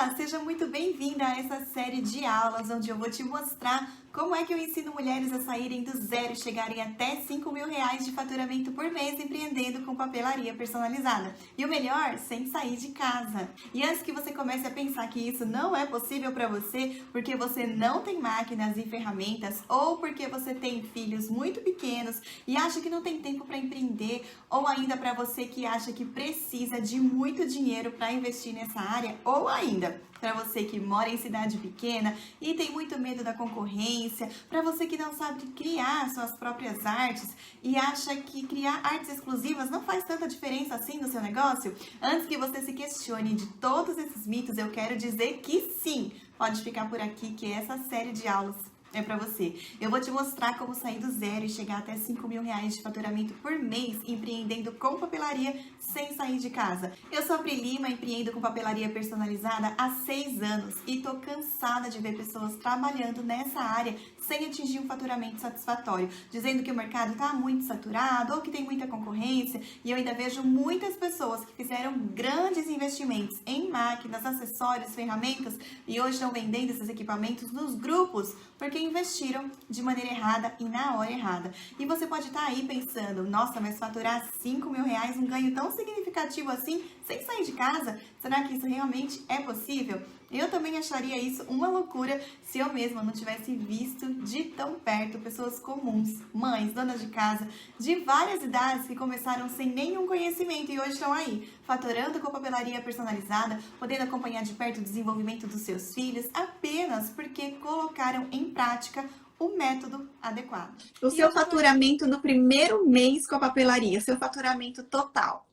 Olá, seja muito bem-vinda a essa série de aulas onde eu vou te mostrar como é que eu ensino mulheres a saírem do zero e chegarem até R$ 5.000 de faturamento por mês empreendendo com papelaria personalizada. E o melhor, sem sair de casa. E antes que você comece a pensar que isso não é possível para você, porque você não tem máquinas e ferramentas, ou porque você tem filhos muito pequenos e acha que não tem tempo para empreender, ou ainda para você que acha que precisa de muito dinheiro para investir nessa área, ou ainda para você que mora em cidade pequena e tem muito medo da concorrência, para você que não sabe criar suas próprias artes e acha que criar artes exclusivas não faz tanta diferença assim no seu negócio, antes que você se questione de todos esses mitos, eu quero dizer que sim, pode ficar por aqui que essa série de aulas é para você. Eu vou te mostrar como sair do zero e chegar até R$ 5.000 de faturamento por mês empreendendo com papelaria sem sair de casa. Eu sou a Pri Lima, empreendo com papelaria personalizada há 6 anos e tô cansada de ver pessoas trabalhando nessa área sem atingir um faturamento satisfatório, dizendo que o mercado está muito saturado ou que tem muita concorrência, e eu ainda vejo muitas pessoas que fizeram grandes investimentos em máquinas, acessórios, ferramentas e hoje estão vendendo esses equipamentos nos grupos porque investiram de maneira errada e na hora errada. E você pode estar aí pensando, nossa, mas faturar R$ 5.000, um ganho tão significativo assim, sem sair de casa, será que isso realmente é possível? Eu também acharia isso uma loucura se eu mesma não tivesse visto de tão perto pessoas comuns, mães, donas de casa, de várias idades que começaram sem nenhum conhecimento e hoje estão aí, faturando com papelaria personalizada, podendo acompanhar de perto o desenvolvimento dos seus filhos, apenas porque colocaram em prática o método adequado. O seu faturamento no primeiro mês com a papelaria, seu faturamento total.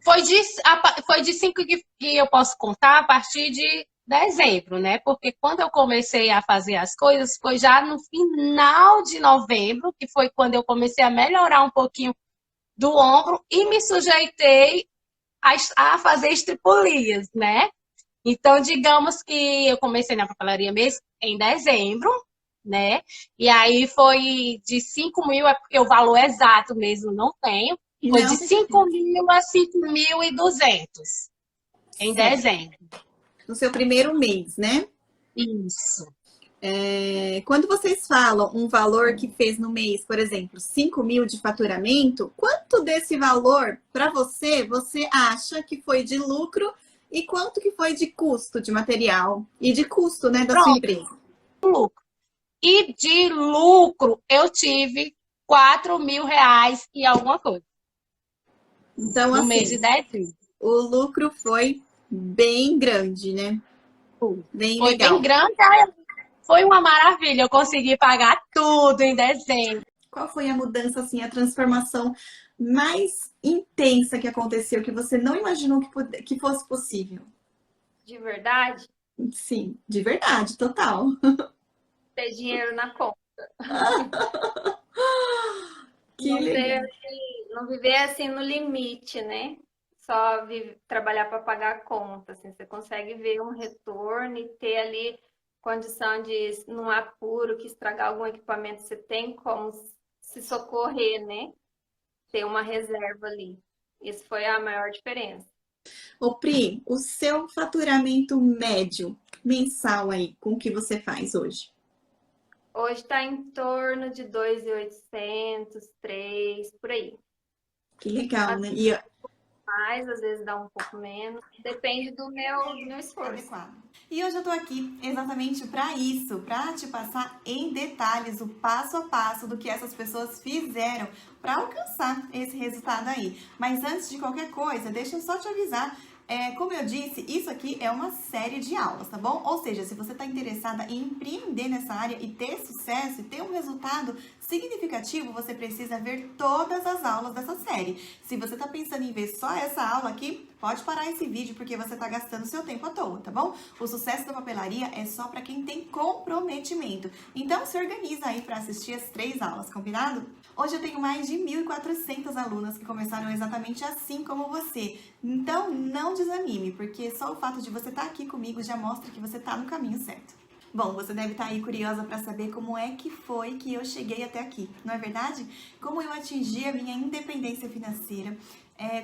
Foi de 5 que eu posso contar a partir de dezembro, né? Porque quando eu comecei a fazer as coisas, foi já no final de novembro, que foi quando eu comecei a melhorar um pouquinho do ombro e me sujeitei a fazer estripulias, né? Então, digamos que eu comecei na papelaria mesmo em dezembro, né? E aí foi de 5.000, é porque o valor exato mesmo não tenho. Foi de Não, 5.000 a 5.200 em certo. dezembro. No seu primeiro mês, né? Isso. Quando vocês falam um valor que fez no mês, por exemplo, 5.000 de faturamento, quanto desse valor, para você, você acha que foi de lucro e quanto que foi de custo de material e de custo, né, da sua Pronto, empresa? lucro. E de lucro eu tive R$ 4.000 e alguma coisa Então, no mês de assim, dezembro. o lucro foi bem grande, né? Bem Foi bem legal. grande, foi uma maravilha. Eu consegui pagar tudo em dezembro. Qual foi a mudança, assim, a transformação mais intensa que aconteceu, que você não imaginou que fosse possível? De verdade, Sim, de verdade, total. ter dinheiro na conta. Que Não ter, legal. não viver assim no limite, né? Só trabalhar para pagar a conta. Assim, você consegue ver um retorno e ter ali condição de, num apuro, que estragar algum equipamento, você tem como se socorrer, né? Ter uma reserva ali. Isso foi a maior diferença. Ô, Pri, o seu faturamento médio mensal aí, com o que você faz hoje? Hoje está em torno de 2.800, 3, por aí. Que legal, Às né? vezes E mais, às vezes dá um pouco menos. Depende do meu esforço. adequado. E hoje eu tô aqui exatamente para isso, para te passar em detalhes o passo a passo do que essas pessoas fizeram para alcançar esse resultado aí. Mas antes de qualquer coisa, deixa eu só te avisar. Como eu disse, isso aqui é uma série de aulas, tá bom? Ou seja, se você está interessada em empreender nessa área e ter sucesso e ter um resultado significativo, você precisa ver todas as aulas dessa série. Se você está pensando em ver só essa aula aqui, pode parar esse vídeo porque você está gastando seu tempo à toa, tá bom? O sucesso da papelaria é só para quem tem comprometimento. Então, se organiza aí para assistir as 3 aulas, combinado? Hoje eu tenho mais de 1.400 alunas que começaram exatamente assim como você. Então, não desanime, porque só o fato de você estar aqui comigo já mostra que você está no caminho certo. Bom, você deve estar aí curiosa para saber como é que foi que eu cheguei até aqui, não é verdade? Como eu atingi a minha independência financeira,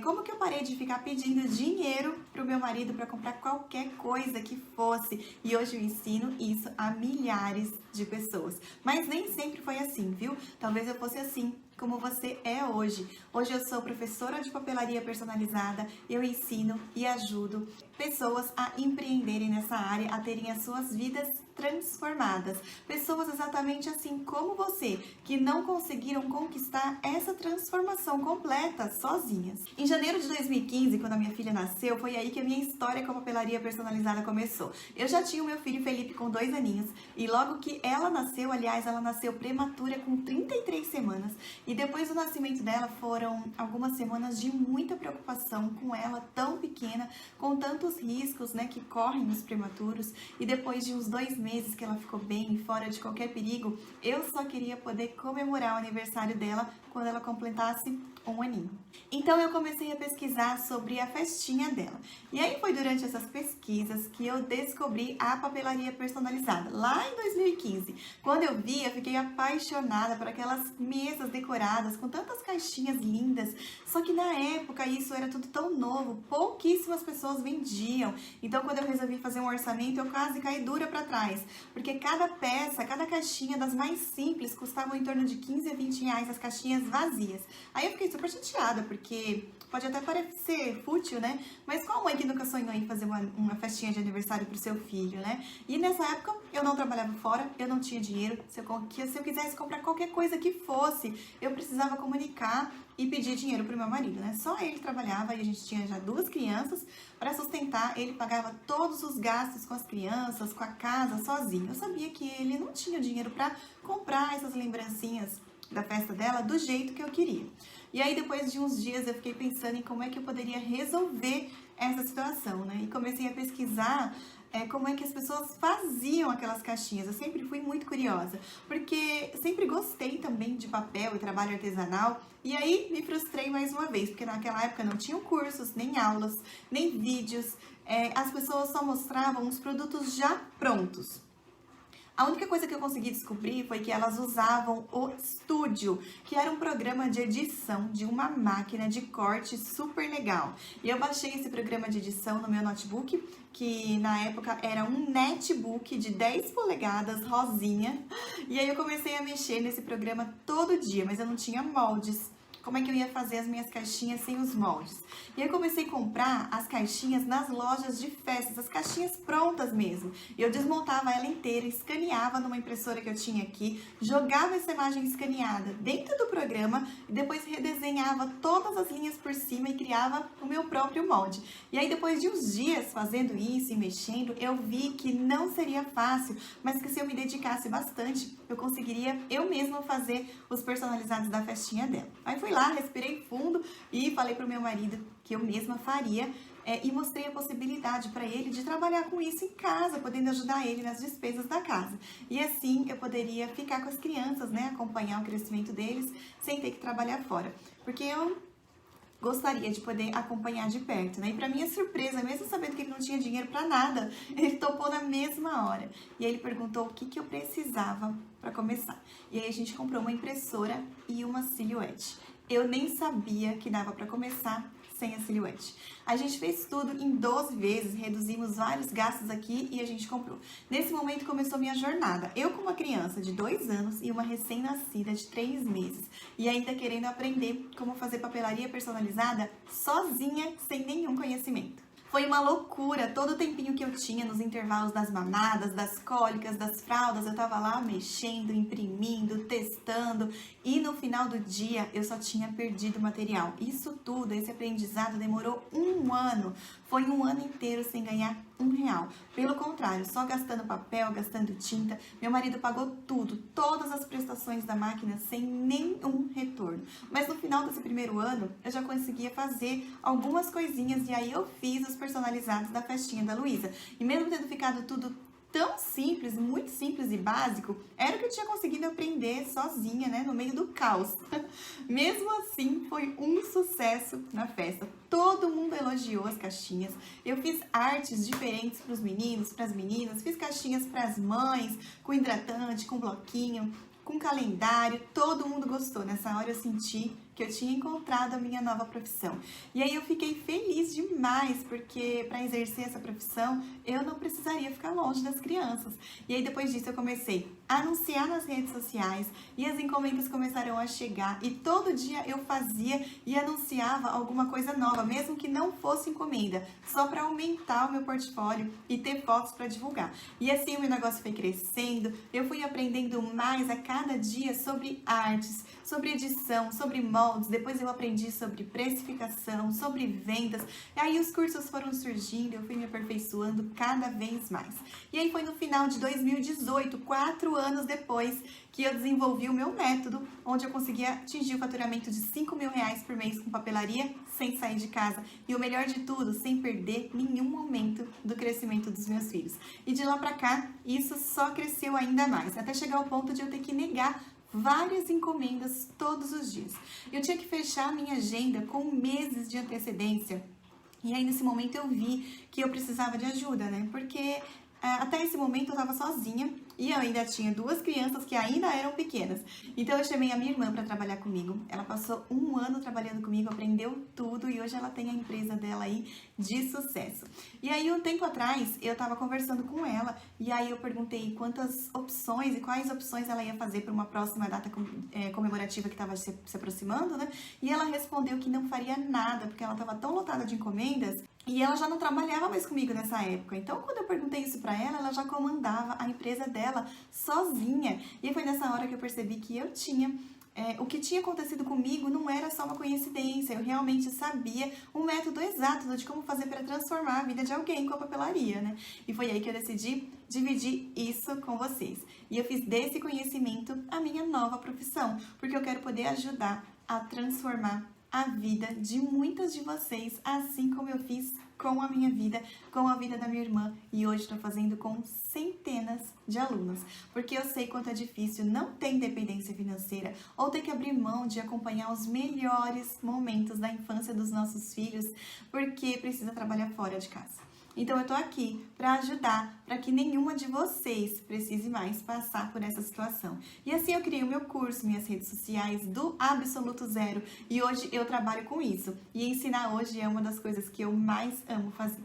Como que eu parei de ficar pedindo dinheiro pro meu marido para comprar qualquer coisa que fosse? E hoje eu ensino isso a milhares de pessoas. Mas nem sempre foi assim, viu? Talvez eu fosse assim como você é hoje. Hoje eu sou professora de papelaria personalizada, eu ensino e ajudo pessoas a empreenderem nessa área, a terem as suas vidas transformadas. Pessoas exatamente assim como você, que não conseguiram conquistar essa transformação completa sozinhas. Em janeiro de 2015, quando a minha filha nasceu, foi aí que a minha história com a papelaria personalizada começou. Eu já tinha o meu filho Felipe com 2 aninhos e logo que ela nasceu, aliás, ela nasceu prematura com 33 semanas e depois do nascimento dela foram algumas semanas de muita preocupação com ela tão pequena, com tantos riscos, né, que correm nos prematuros, e depois de uns 2 meses que ela ficou bem, fora de qualquer perigo, eu só queria poder comemorar o aniversário dela quando ela completasse 1 aninho. Então eu comecei a pesquisar sobre a festinha dela. E aí foi durante essas pesquisas que eu descobri a papelaria personalizada, lá em 2015. Quando eu vi, eu fiquei apaixonada por aquelas mesas decoradas com tantas caixinhas lindas. Só que na época isso era tudo tão novo, pouquíssimas pessoas vendiam. Então quando eu resolvi fazer um orçamento, eu quase caí dura para trás, porque cada peça, cada caixinha das mais simples custavam em torno de 15 a 20 reais as caixinhas vazias. Aí eu fiquei super chateada, porque pode até parecer fútil, né? Mas qual mãe que nunca sonhou em fazer uma festinha de aniversário pro seu filho, né? E nessa época eu não trabalhava fora, eu não tinha dinheiro. Se eu quisesse comprar qualquer coisa que fosse, eu precisava comunicar e pedir dinheiro pro meu marido, né? Só ele trabalhava e a gente tinha já 2 crianças para sustentar. Ele pagava todos os gastos com as crianças, com a casa, sozinho. Eu sabia que ele não tinha dinheiro para comprar essas lembrancinhas da festa dela do jeito que eu queria. E aí depois de uns dias eu fiquei pensando em como é que eu poderia resolver essa situação, né? E comecei a pesquisar como é que as pessoas faziam aquelas caixinhas. Eu sempre fui muito curiosa, porque sempre gostei também de papel e trabalho artesanal. E aí me frustrei mais uma vez, porque naquela época não tinham cursos, nem aulas, nem vídeos. As pessoas só mostravam os produtos já prontos. A única coisa que eu consegui descobrir foi que elas usavam o Studio, que era um programa de edição de uma máquina de corte super legal. E eu baixei esse programa de edição no meu notebook, que na época era um netbook de 10 polegadas, rosinha. E aí eu comecei a mexer nesse programa todo dia, mas eu não tinha moldes. Como é que eu ia fazer as minhas caixinhas sem os moldes? E aí eu comecei a comprar as caixinhas nas lojas de festas, as caixinhas prontas mesmo. E eu desmontava ela inteira, escaneava numa impressora que eu tinha aqui, jogava essa imagem escaneada dentro do programa e depois redesenhava todas as linhas por cima e criava o meu próprio molde. E aí depois de uns dias fazendo isso e mexendo, eu vi que não seria fácil, mas que se eu me dedicasse bastante, eu conseguiria eu mesma fazer os personalizados da festinha dela. Aí fui lá, respirei fundo e falei pro meu marido que eu mesma faria e mostrei a possibilidade para ele de trabalhar com isso em casa, podendo ajudar ele nas despesas da casa. E assim eu poderia ficar com as crianças, né, acompanhar o crescimento deles sem ter que trabalhar fora. Porque eu gostaria de poder acompanhar de perto, né? E para minha surpresa, mesmo sabendo que ele não tinha dinheiro para nada, ele topou na mesma hora. E aí ele perguntou o que eu precisava para começar. E aí a gente comprou uma impressora e uma silhuete. Eu nem sabia que dava para começar sem a silhuete. A gente fez tudo em 12 vezes, reduzimos vários gastos aqui e a gente comprou. Nesse momento começou minha jornada. Eu com uma criança de 2 anos e uma recém-nascida de 3 meses. E ainda querendo aprender como fazer papelaria personalizada sozinha, sem nenhum conhecimento. Foi uma loucura, todo o tempinho que eu tinha nos intervalos das mamadas, das cólicas, das fraldas, eu tava lá mexendo, imprimindo, testando e no final do dia eu só tinha perdido material. Isso tudo, esse aprendizado demorou 1 ano, foi 1 ano inteiro sem ganhar R$1. Pelo contrário, só gastando papel, gastando tinta. Meu marido pagou tudo, todas as prestações da máquina sem nenhum retorno. Mas no final desse primeiro ano, eu já conseguia fazer algumas coisinhas e aí eu fiz os personalizados da festinha da Luísa. E mesmo tendo ficado tudo tão simples, muito simples e básico, era o que eu tinha conseguido aprender sozinha, né, no meio do caos. Mesmo assim, foi um sucesso na festa. Todo mundo elogiou as caixinhas. Eu fiz artes diferentes para os meninos, para as meninas, fiz caixinhas para as mães, com hidratante, com bloquinho, com calendário. Todo mundo gostou. Nessa hora eu senti que eu tinha encontrado a minha nova profissão. E aí eu fiquei feliz demais, porque para exercer essa profissão, eu não precisaria ficar longe das crianças. E aí depois disso eu comecei a anunciar nas redes sociais e as encomendas começaram a chegar. E todo dia eu fazia e anunciava alguma coisa nova, mesmo que não fosse encomenda, só para aumentar o meu portfólio e ter fotos para divulgar. E assim o meu negócio foi crescendo, eu fui aprendendo mais a cada dia sobre artes, sobre edição, sobre moldes, depois eu aprendi sobre precificação, sobre vendas, e aí os cursos foram surgindo, eu fui me aperfeiçoando cada vez mais. E aí foi no final de 2018, 4 anos depois, que eu desenvolvi o meu método, onde eu conseguia atingir o faturamento de R$ 5.000 por mês com papelaria, sem sair de casa. E o melhor de tudo, sem perder nenhum momento do crescimento dos meus filhos. E de lá pra cá, isso só cresceu ainda mais, até chegar ao ponto de eu ter que negar várias encomendas todos os dias. Eu tinha que fechar a minha agenda com meses de antecedência. E aí, nesse momento, eu vi que eu precisava de ajuda, né? Porque até esse momento eu estava sozinha e eu ainda tinha 2 crianças que ainda eram pequenas. Então eu chamei a minha irmã para trabalhar comigo. Ela passou 1 ano trabalhando comigo, aprendeu tudo e hoje ela tem a empresa dela aí de sucesso. E aí um tempo atrás eu estava conversando com ela e aí eu perguntei quantas opções e quais opções ela ia fazer para uma próxima data comemorativa que estava se aproximando, né? E ela respondeu que não faria nada porque ela estava tão lotada de encomendas. E ela já não trabalhava mais comigo nessa época. Então, quando eu perguntei isso pra ela, ela já comandava a empresa dela sozinha. E foi nessa hora que eu percebi que eu tinha... o que tinha acontecido comigo não era só uma coincidência. Eu realmente sabia o método exato de como fazer para transformar a vida de alguém com a papelaria, né? E foi aí que eu decidi dividir isso com vocês. E eu fiz desse conhecimento a minha nova profissão. Porque eu quero poder ajudar a transformar a vida de muitas de vocês, assim como eu fiz com a minha vida, com a vida da minha irmã e hoje estou fazendo com centenas de alunos, porque eu sei quanto é difícil não ter independência financeira ou ter que abrir mão de acompanhar os melhores momentos da infância dos nossos filhos, porque precisa trabalhar fora de casa. Então eu tô aqui para ajudar, para que nenhuma de vocês precise mais passar por essa situação. E assim eu criei o meu curso, minhas redes sociais do Absoluto Zero e hoje eu trabalho com isso. E ensinar hoje é uma das coisas que eu mais amo fazer.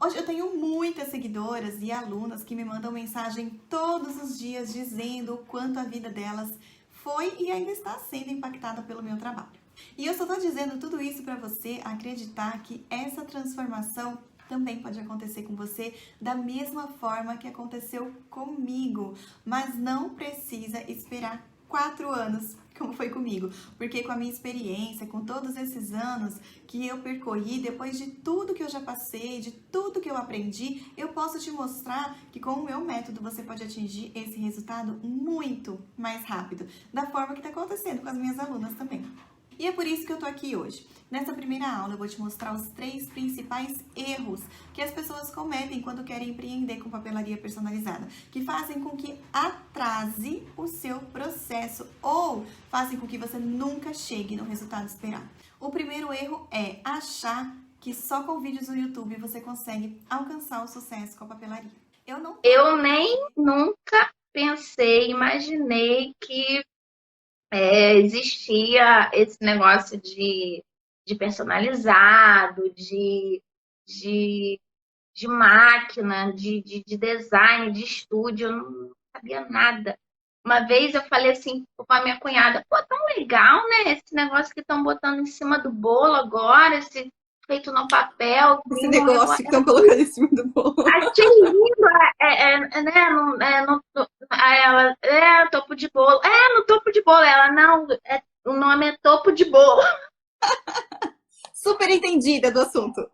Hoje eu tenho muitas seguidoras e alunas que me mandam mensagem todos os dias dizendo o quanto a vida delas foi e ainda está sendo impactada pelo meu trabalho. E eu só tô dizendo tudo isso para você acreditar que essa transformação também pode acontecer com você da mesma forma que aconteceu comigo, mas não precisa esperar 4 anos, como foi comigo, porque com a minha experiência, com todos esses anos que eu percorri, depois de tudo que eu já passei, de tudo que eu aprendi, eu posso te mostrar que com o meu método você pode atingir esse resultado muito mais rápido, da forma que está acontecendo com as minhas alunas também. E é por isso que eu tô aqui hoje. Nessa primeira aula eu vou te mostrar os 3 principais erros que as pessoas cometem quando querem empreender com papelaria personalizada, que fazem com que atrase o seu processo ou fazem com que você nunca chegue no resultado esperado. O primeiro erro é achar que só com vídeos no YouTube você consegue alcançar o sucesso com a papelaria. Eu nem nunca pensei, imaginei que existia esse negócio de personalizado, de máquina, de design, de estúdio, eu não sabia nada. Uma vez eu falei assim com a minha cunhada, pô, tão legal, né? Esse negócio que estão botando em cima do bolo agora, esse feito no papel. Esse negócio que estão colocando em cima do bolo. Achei lindo, ela, topo de bolo. No topo de bolo. Ela, não, o nome é topo de bolo. Super entendida do assunto.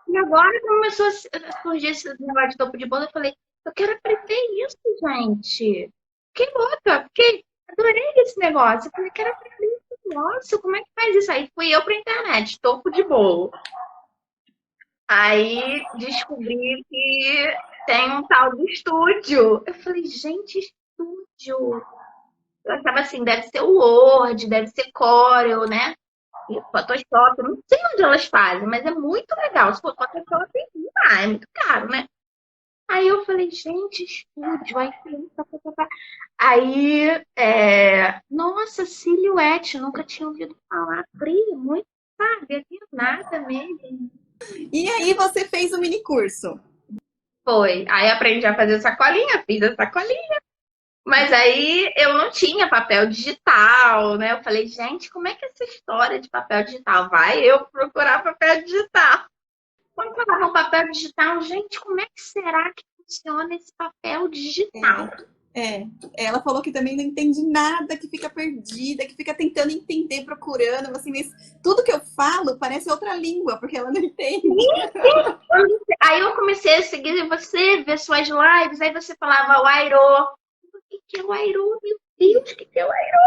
E agora começou a surgir esse negócio de topo de bolo, eu falei, eu quero aprender isso, gente. Que louca, porque adorei esse negócio. Eu falei, quero aprender esse negócio, como é que faz isso? Aí fui eu pra internet, topo de bolo. Aí descobri que tem um tal do estúdio. Eu falei, gente, estúdio. Eu achava assim, deve ser o Word, deve ser Corel, né? E Photoshop, eu não sei onde elas fazem, mas é muito legal. Se for Photoshop, é muito caro, né? Aí eu falei, gente, estúdio, aí aí, nossa, silhuete, nunca tinha ouvido falar, Pri, muito, sabe, aqui nada mesmo. E aí você fez o mini curso? Foi, aí aprendi a fazer sacolinha, fiz a sacolinha, mas aí eu não tinha papel digital, né? Eu falei, gente, como é que é essa história de papel digital? Vai eu procurar papel digital. Quando falava papel digital, gente, como é que será que funciona esse papel digital? Ela falou que também não entende nada, que fica perdida, que fica tentando entender, procurando, assim, mas tudo que eu falo parece outra língua, porque ela não entende. Aí eu comecei a seguir você, ver suas lives, aí você falava o Airo. O que é o Airo? Meu Deus, o que é o Airo?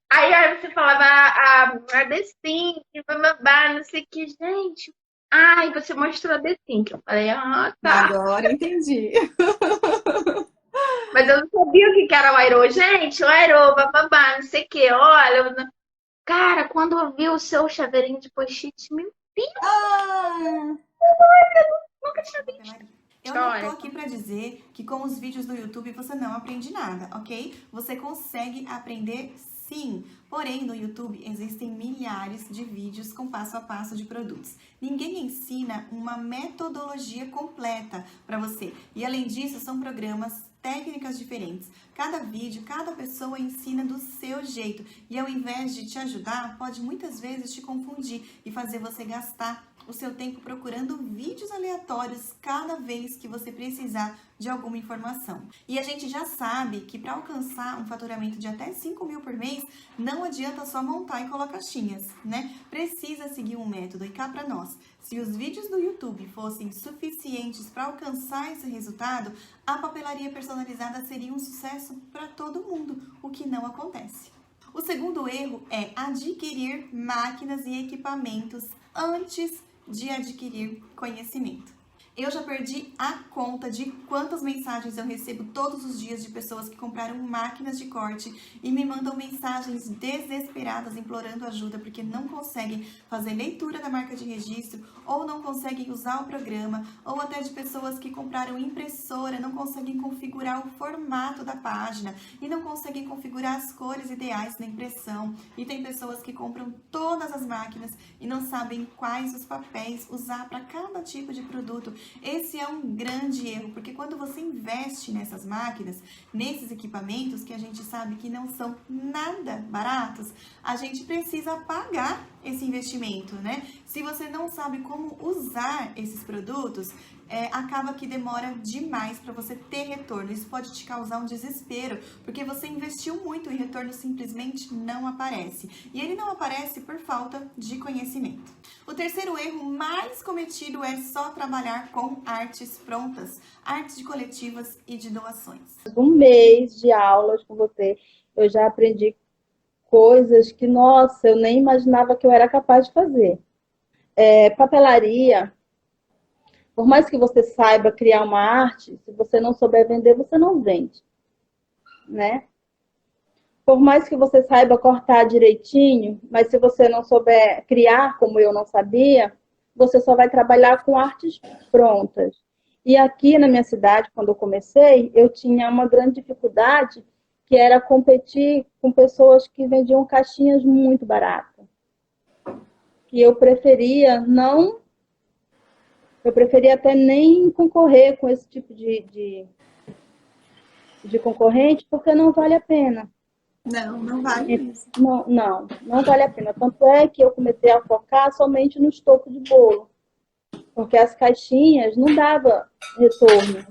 Aí você falava a The Sync, bababá, não sei o que, gente. Ai, você mostrou a The Sync. Eu falei, tá. Agora entendi. Mas eu não sabia o que era o Airo. Gente, o Airo, bababá, não sei o que. Olha, cara, quando eu vi o seu chaveirinho de post-it, meu Deus, Ah! nunca tinha visto. Eu não tô aqui pra dizer que com os vídeos do YouTube você não aprende nada, ok? Você consegue aprender sim. Porém, no YouTube existem milhares de vídeos com passo a passo de produtos. Ninguém ensina uma metodologia completa para você. E além disso, são programas, técnicas diferentes. Cada vídeo, cada pessoa ensina do seu jeito. E ao invés de te ajudar, pode muitas vezes te confundir e fazer você gastar o seu tempo procurando vídeos aleatórios cada vez que você precisar de alguma informação. E a gente já sabe que para alcançar um faturamento de até 5 mil por mês, não adianta só montar e colar caixinhas, né? Precisa seguir um método. E cá para nós, se os vídeos do YouTube fossem suficientes para alcançar esse resultado, a papelaria personalizada seria um sucesso para todo mundo, o que não acontece. O segundo erro é adquirir máquinas e equipamentos antes de adquirir conhecimento. Eu já perdi a conta de quantas mensagens eu recebo todos os dias de pessoas que compraram máquinas de corte e me mandam mensagens desesperadas implorando ajuda porque não conseguem fazer leitura da marca de registro ou não conseguem usar o programa, ou até de pessoas que compraram impressora, não conseguem configurar o formato da página e não conseguem configurar as cores ideais na impressão. E tem pessoas que compram todas as máquinas e não sabem quais os papéis usar para cada tipo de produto. Esse é um grande erro, porque quando você investe nessas máquinas, nesses equipamentos que a gente sabe que não são nada baratos, a gente precisa pagar esse investimento, né? Se você não sabe como usar esses produtos, acaba que demora demais para você ter retorno. Isso pode te causar um desespero, porque você investiu muito e o retorno simplesmente não aparece. E ele não aparece por falta de conhecimento. O terceiro erro mais cometido é só trabalhar com artes prontas, artes de coletivas e de doações. Um mês de aulas com você, eu já aprendi coisas que, nossa, eu nem imaginava que eu era capaz de fazer. Papelaria, por mais que você saiba criar uma arte, se você não souber vender, você não vende, né? Por mais que você saiba cortar direitinho, mas se você não souber criar, como eu não sabia, você só vai trabalhar com artes prontas. E aqui na minha cidade, quando eu comecei, eu tinha uma grande dificuldade, que era competir com pessoas que vendiam caixinhas muito baratas. E eu preferia não... Eu preferia até nem concorrer com esse tipo de concorrente, porque não vale a pena. Não vale mesmo. Não vale a pena. Tanto é que eu comecei a focar somente no estopo de bolo. Porque as caixinhas não dava retorno.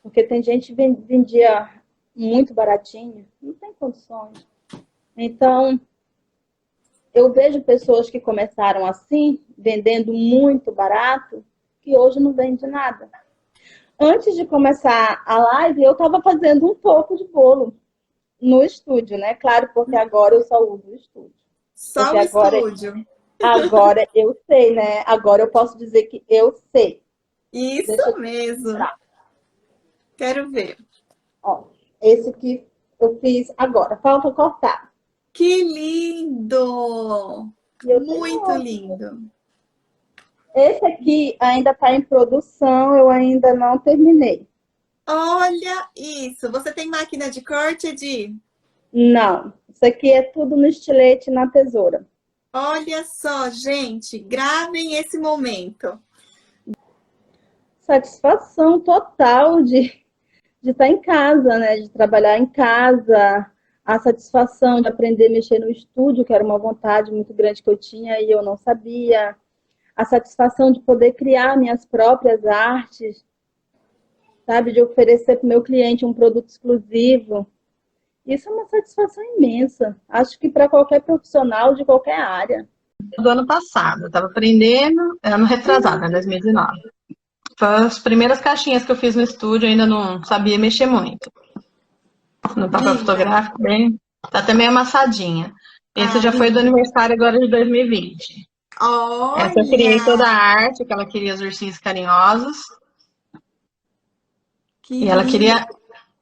Porque tem gente que vendia muito baratinho, não tem condições. Então, eu vejo pessoas que começaram assim, vendendo muito barato, que hoje não vende nada. Antes de começar a live, eu estava fazendo um topo de bolo no estúdio, né? Claro, porque agora eu só uso o estúdio. Só porque o agora, estúdio. Agora eu sei, né? Agora eu posso dizer que eu sei. Isso mesmo. Quero ver. Ó, esse que eu fiz agora. Falta cortar. Que lindo! Muito lindo. Esse aqui ainda está em produção, eu ainda não terminei. Olha isso! Você tem máquina de corte, Edi? Não, isso aqui é tudo no estilete e na tesoura. Olha só, gente, gravem esse momento. Satisfação total de estar em casa, né? De trabalhar em casa, a satisfação de aprender a mexer no estúdio, que era uma vontade muito grande que eu tinha e eu não sabia. A satisfação de poder criar minhas próprias artes, sabe? De oferecer para o meu cliente um produto exclusivo. Isso é uma satisfação imensa. Acho que para qualquer profissional de qualquer área. Do ano passado, eu estava aprendendo, ano retrasado, né, 2019. Foi as primeiras caixinhas que eu fiz no estúdio, eu ainda não sabia mexer muito. No papel fotográfico, bem, tá até meio amassadinha. Esse já foi do aniversário agora de 2020. Olha! Essa eu criei toda a arte, que ela queria os ursinhos carinhosos. Que E ela lindo. queria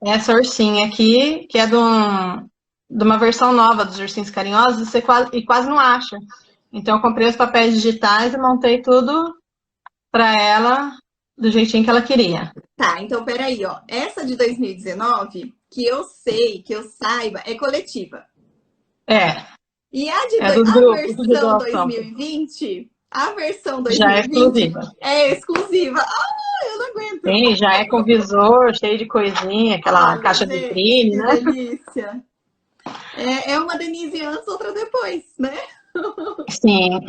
essa ursinha aqui, que é de uma versão nova dos ursinhos carinhosos, e quase não acha. Então eu comprei os papéis digitais e montei tudo para ela do jeitinho que ela queria. Tá, então peraí, ó. Essa de 2019, que eu sei, que eu saiba, é coletiva. É, E a de é dos a grupos de versão doação. 2020, a versão Já é 2020 exclusiva. é exclusiva. Ah, eu não aguento. Sim, já é com visor, cheio de coisinha, aquela Olha, caixa gente, vitrine, que né? delícia. É uma Denise antes, outra depois, né? Sim.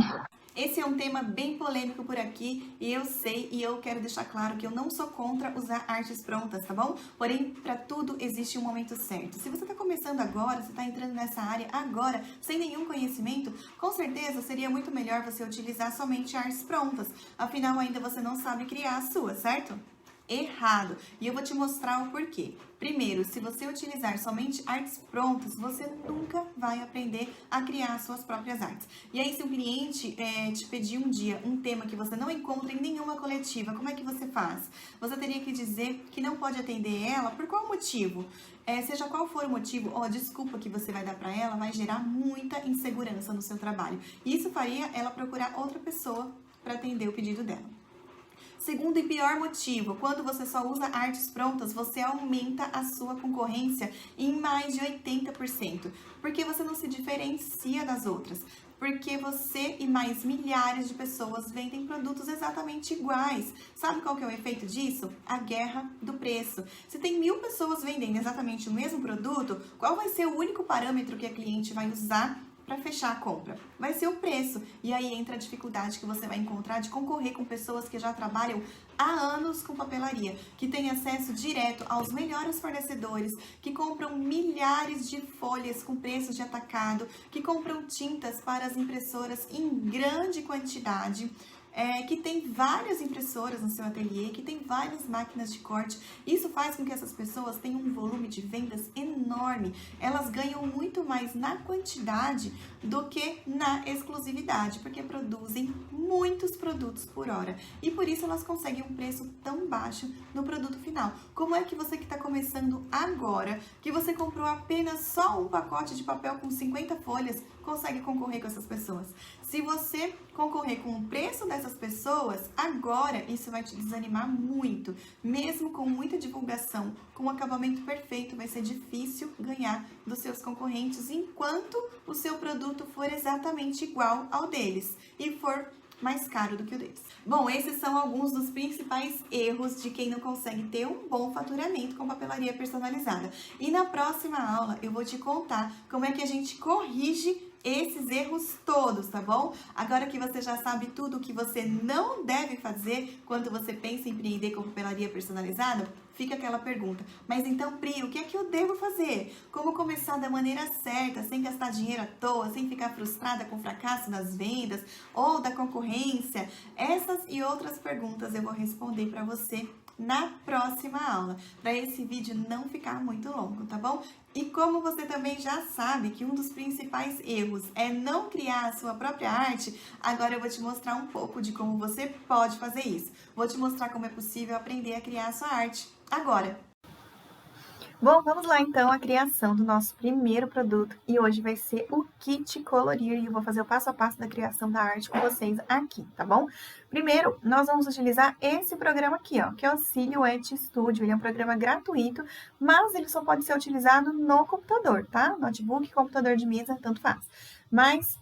Esse é um tema bem polêmico por aqui e eu sei e eu quero deixar claro que eu não sou contra usar artes prontas, tá bom? Porém, para tudo existe um momento certo. Se você está começando agora, você está entrando nessa área agora, sem nenhum conhecimento, com certeza seria muito melhor você utilizar somente artes prontas. Afinal, ainda você não sabe criar a sua, certo? Errado. E eu vou te mostrar o porquê. Primeiro, se você utilizar somente artes prontas, você nunca vai aprender a criar suas próprias artes. E aí, se o cliente te pedir um dia um tema que você não encontra em nenhuma coletiva, como é que você faz? Você teria que dizer que não pode atender ela, por qual motivo? Seja qual for o motivo, a desculpa que você vai dar para ela vai gerar muita insegurança no seu trabalho. E isso faria ela procurar outra pessoa para atender o pedido dela. Segundo e pior motivo, quando você só usa artes prontas, você aumenta a sua concorrência em mais de 80%, porque você não se diferencia das outras. Porque você e mais milhares de pessoas vendem produtos exatamente iguais. Sabe qual que é o efeito disso? A guerra do preço. Se tem 1000 pessoas vendendo exatamente o mesmo produto, qual vai ser o único parâmetro que a cliente vai usar para fechar a compra? Vai ser o preço. E aí entra a dificuldade que você vai encontrar de concorrer com pessoas que já trabalham há anos com papelaria, que têm acesso direto aos melhores fornecedores, que compram milhares de folhas com preços de atacado, que compram tintas para as impressoras em grande quantidade, que tem várias impressoras no seu ateliê, que tem várias máquinas de corte. Isso faz com que essas pessoas tenham um volume de vendas enorme. Elas ganham muito mais na quantidade do que na exclusividade, porque produzem muitos produtos por hora. E por isso elas conseguem um preço tão baixo no produto final. Como é que você que está começando agora, que você comprou apenas só um pacote de papel com 50 folhas, consegue concorrer com essas pessoas? Se você concorrer com o preço dessas pessoas, agora isso vai te desanimar muito. Mesmo com muita divulgação, com o acabamento perfeito, vai ser difícil ganhar dos seus concorrentes enquanto o seu produto for exatamente igual ao deles e for mais caro do que o deles. Bom, esses são alguns dos principais erros de quem não consegue ter um bom faturamento com papelaria personalizada. E na próxima aula eu vou te contar como é que a gente corrige esses erros todos, tá bom? Agora que você já sabe tudo o que você não deve fazer quando você pensa em empreender com papelaria personalizada, fica aquela pergunta. Mas então, Pri, o que é que eu devo fazer? Como começar da maneira certa, sem gastar dinheiro à toa, sem ficar frustrada com o fracasso das vendas ou da concorrência? Essas e outras perguntas eu vou responder para você na próxima aula, para esse vídeo não ficar muito longo, tá bom? E como você também já sabe que um dos principais erros é não criar a sua própria arte, agora eu vou te mostrar um pouco de como você pode fazer isso. Vou te mostrar como é possível aprender a criar a sua arte agora. Bom, vamos lá então à criação do nosso primeiro produto e hoje vai ser o kit colorir e eu vou fazer o passo a passo da criação da arte com vocês aqui, tá bom? Primeiro, nós vamos utilizar esse programa aqui, ó, que é o Silhouette Studio. Ele é um programa gratuito, mas ele só pode ser utilizado no computador, tá? Notebook, computador de mesa, tanto faz. Mas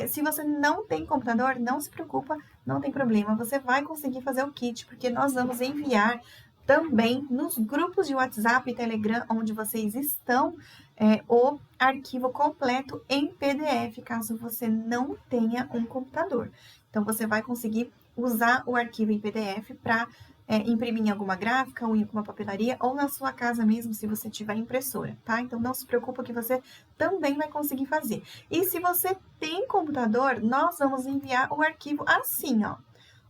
se você não tem computador, não se preocupa, não tem problema, você vai conseguir fazer o kit, porque nós vamos enviar também nos grupos de WhatsApp e Telegram, onde vocês estão, o arquivo completo em PDF, caso você não tenha um computador. Então, você vai conseguir usar o arquivo em PDF para imprimir em alguma gráfica ou em alguma papelaria, ou na sua casa mesmo, se você tiver impressora, tá? Então, não se preocupa que você também vai conseguir fazer. E se você tem computador, nós vamos enviar o arquivo assim, ó,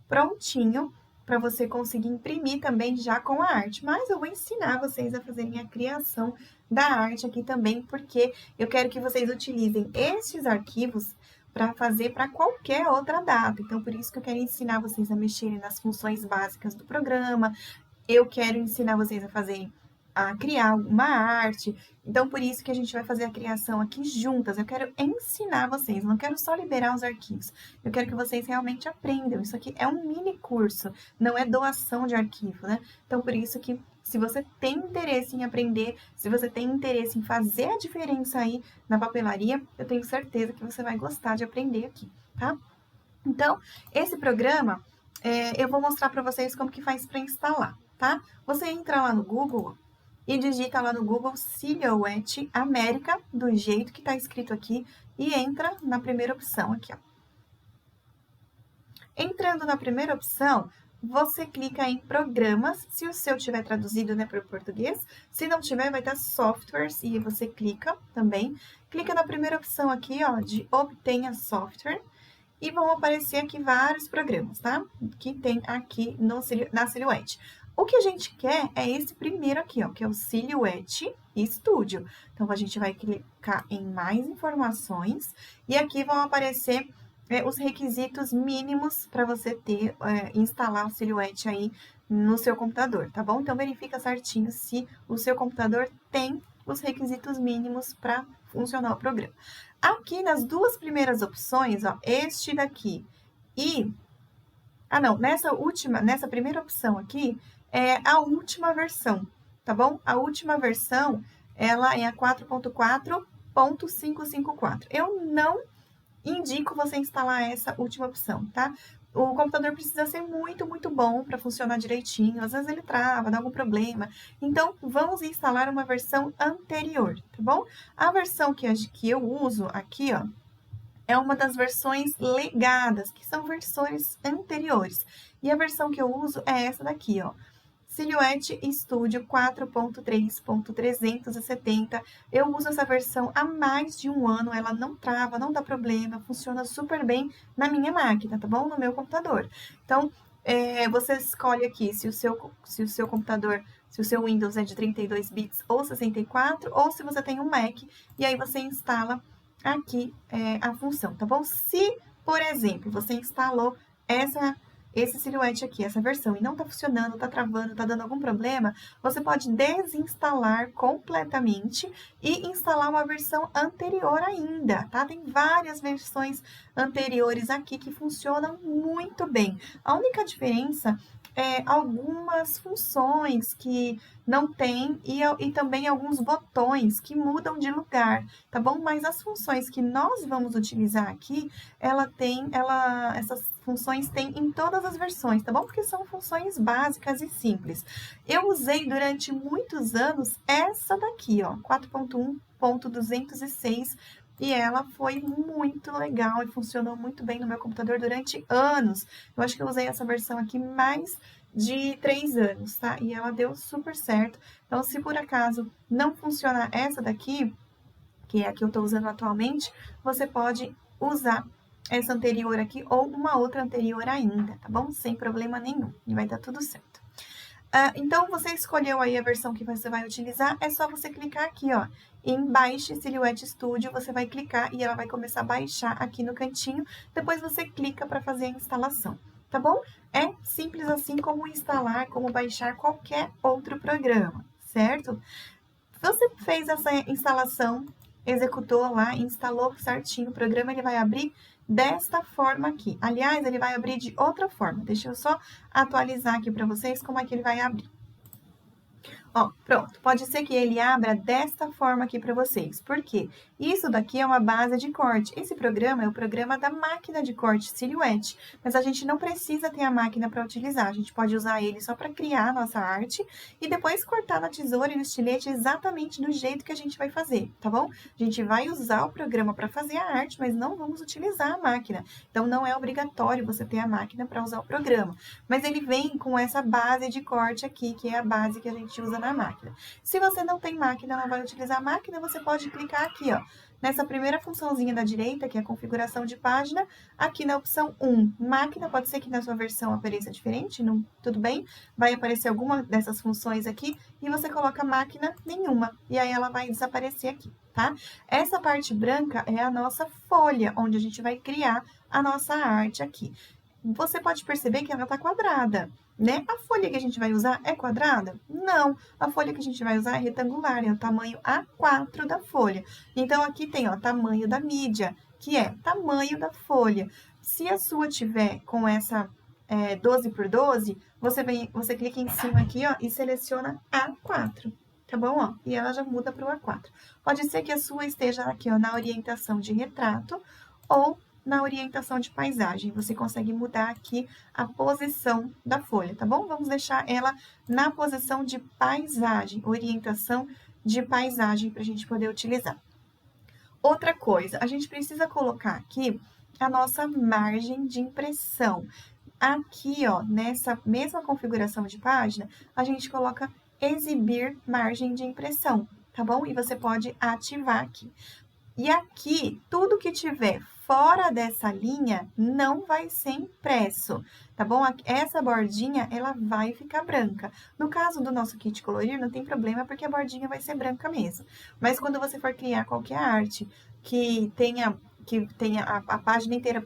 prontinho, para você conseguir imprimir também já com a arte. Mas eu vou ensinar vocês a fazerem a criação da arte aqui também, porque eu quero que vocês utilizem estes arquivos para fazer para qualquer outra data. Então, por isso que eu quero ensinar vocês a mexerem nas funções básicas do programa. Eu quero ensinar vocês a criar uma arte. Então, por isso que a gente vai fazer a criação aqui juntas. Eu quero ensinar vocês, não quero só liberar os arquivos. Eu quero que vocês realmente aprendam. Isso aqui é um mini curso, não é doação de arquivo, né? Então, por isso que se você tem interesse em aprender, se você tem interesse em fazer a diferença aí na papelaria, eu tenho certeza que você vai gostar de aprender aqui, tá? Então, esse programa, eu vou mostrar para vocês como que faz para instalar, tá? Você entra lá no Google e digita lá no Google Silhouette América, do jeito que está escrito aqui, e entra na primeira opção aqui, ó. Entrando na primeira opção, você clica em programas, se o seu tiver traduzido, né, para o português. Se não tiver, vai estar softwares, e você clica também. Clica na primeira opção aqui, ó, de obtenha software. E vão aparecer aqui vários programas, tá? Que tem aqui na Silhouette. O que a gente quer é esse primeiro aqui, ó, que é o Silhouette Studio. Então, a gente vai clicar em mais informações e aqui vão aparecer os requisitos mínimos para você instalar o Silhouette aí no seu computador, tá bom? Então, verifica certinho se o seu computador tem os requisitos mínimos para funcionar o programa. Aqui nas duas primeiras opções, ó, este daqui e... nessa primeira opção aqui, é a última versão, tá bom? A última versão, ela é a 4.4.554. Eu não indico você instalar essa última opção, tá? O computador precisa ser muito, muito bom para funcionar direitinho. Às vezes ele trava, dá algum problema. Então, vamos instalar uma versão anterior, tá bom? A versão que eu uso aqui, ó, é uma das versões legadas, que são versões anteriores. E a versão que eu uso é essa daqui, ó. Silhouette Studio 4.3.370. Eu uso essa versão há mais de um ano, ela não trava, não dá problema, funciona super bem na minha máquina, tá bom? No meu computador. Então, você escolhe aqui se o seu computador, se o seu Windows é de 32 bits ou 64, ou se você tem um Mac, e aí você instala aqui a função, tá bom? Se, por exemplo, você instalou esse Silhouette aqui, essa versão, e não tá funcionando, tá travando, tá dando algum problema, você pode desinstalar completamente e instalar uma versão anterior ainda, tá? Tem várias versões anteriores aqui que funcionam muito bem. A única diferença é algumas funções que não tem e também alguns botões que mudam de lugar, tá bom? Mas as funções que nós vamos utilizar aqui, essas funções tem em todas as versões, tá bom? Porque são funções básicas e simples. Eu usei durante muitos anos essa daqui, ó, 4.1.206, e ela foi muito legal e funcionou muito bem no meu computador durante anos. Eu acho que eu usei essa versão aqui mais de 3 anos, tá? E ela deu super certo. Então, se por acaso não funcionar essa daqui, que é a que eu tô usando atualmente, você pode usar essa anterior aqui ou uma outra anterior ainda, tá bom? Sem problema nenhum, e vai dar tudo certo. Então, você escolheu aí a versão que você vai utilizar, é só você clicar aqui, ó, em Baixe Silhouette Studio, você vai clicar e ela vai começar a baixar aqui no cantinho, depois você clica para fazer a instalação, tá bom? É simples assim como instalar, como baixar qualquer outro programa, certo? Você fez essa instalação, executou lá, instalou certinho o programa, ele vai abrir desta forma aqui. Aliás, ele vai abrir de outra forma. Deixa eu só atualizar aqui para vocês como é que ele vai abrir. Ó, pronto. Pode ser que ele abra desta forma aqui para vocês. Por quê? Isso daqui é uma base de corte. Esse programa é o programa da máquina de corte Silhouette. Mas a gente não precisa ter a máquina para utilizar. A gente pode usar ele só para criar a nossa arte e depois cortar na tesoura e no estilete exatamente do jeito que a gente vai fazer, tá bom? A gente vai usar o programa para fazer a arte, mas não vamos utilizar a máquina. Então, não é obrigatório você ter a máquina para usar o programa. Mas ele vem com essa base de corte aqui, que é a base que a gente usa na máquina. Se você não tem máquina, não vai utilizar a máquina, você pode clicar aqui, ó, nessa primeira funçãozinha da direita, que é a configuração de página, aqui na opção 1, máquina, pode ser que na sua versão apareça diferente, não, tudo bem? Vai aparecer alguma dessas funções aqui e você coloca máquina nenhuma, e aí ela vai desaparecer aqui, tá? Essa parte branca é a nossa folha, onde a gente vai criar a nossa arte aqui. Você pode perceber que ela tá quadrada, né? A folha que a gente vai usar é quadrada? Não, a folha que a gente vai usar é retangular, é o tamanho A4 da folha. Então, aqui tem, ó, tamanho da mídia, que é tamanho da folha. Se a sua tiver com essa 12 por 12, você clica em cima aqui, ó, e seleciona A4, tá bom? Ó, e ela já muda para o A4. Pode ser que a sua esteja aqui, ó, na orientação de retrato ou na orientação de paisagem. Você consegue mudar aqui a posição da folha, tá bom? Vamos deixar ela na posição de paisagem, orientação de paisagem para a gente poder utilizar. Outra coisa, a gente precisa colocar aqui a nossa margem de impressão. Aqui, ó, nessa mesma configuração de página, a gente coloca exibir margem de impressão, tá bom? E você pode ativar aqui. E aqui, tudo que tiver fora dessa linha não vai ser impresso, tá bom? Essa bordinha, ela vai ficar branca. No caso do nosso kit colorir, não tem problema, porque a bordinha vai ser branca mesmo. Mas quando você for criar qualquer arte que tenha a página inteira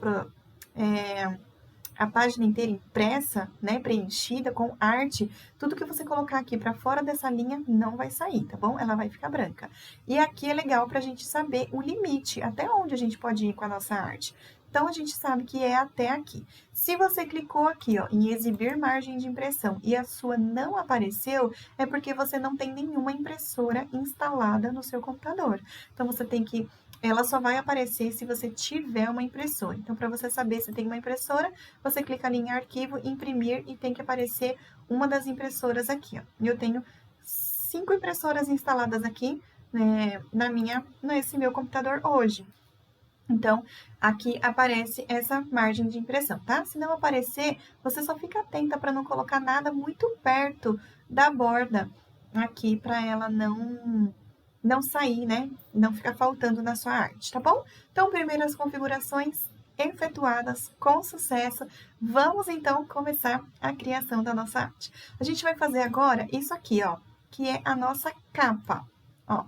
a página inteira impressa, né, preenchida com arte, tudo que você colocar aqui para fora dessa linha não vai sair, tá bom? Ela vai ficar branca. E aqui é legal para a gente saber o limite, até onde a gente pode ir com a nossa arte. Então, a gente sabe que é até aqui. Se você clicou aqui, ó, em exibir margem de impressão e a sua não apareceu, é porque você não tem nenhuma impressora instalada no seu computador. Então, você tem que... Ela só vai aparecer se você tiver uma impressora. Então, para você saber se tem uma impressora, você clica ali em arquivo, imprimir e tem que aparecer uma das impressoras aqui, ó. Eu tenho 5 impressoras instaladas aqui, né, nesse meu computador hoje. Então, aqui aparece essa margem de impressão, tá? Se não aparecer, você só fica atenta para não colocar nada muito perto da borda aqui, para ela não sair, né? Não ficar faltando na sua arte, tá bom? Então, primeiras configurações efetuadas com sucesso. Vamos, então, começar a criação da nossa arte. A gente vai fazer agora isso aqui, ó, que é a nossa capa, ó.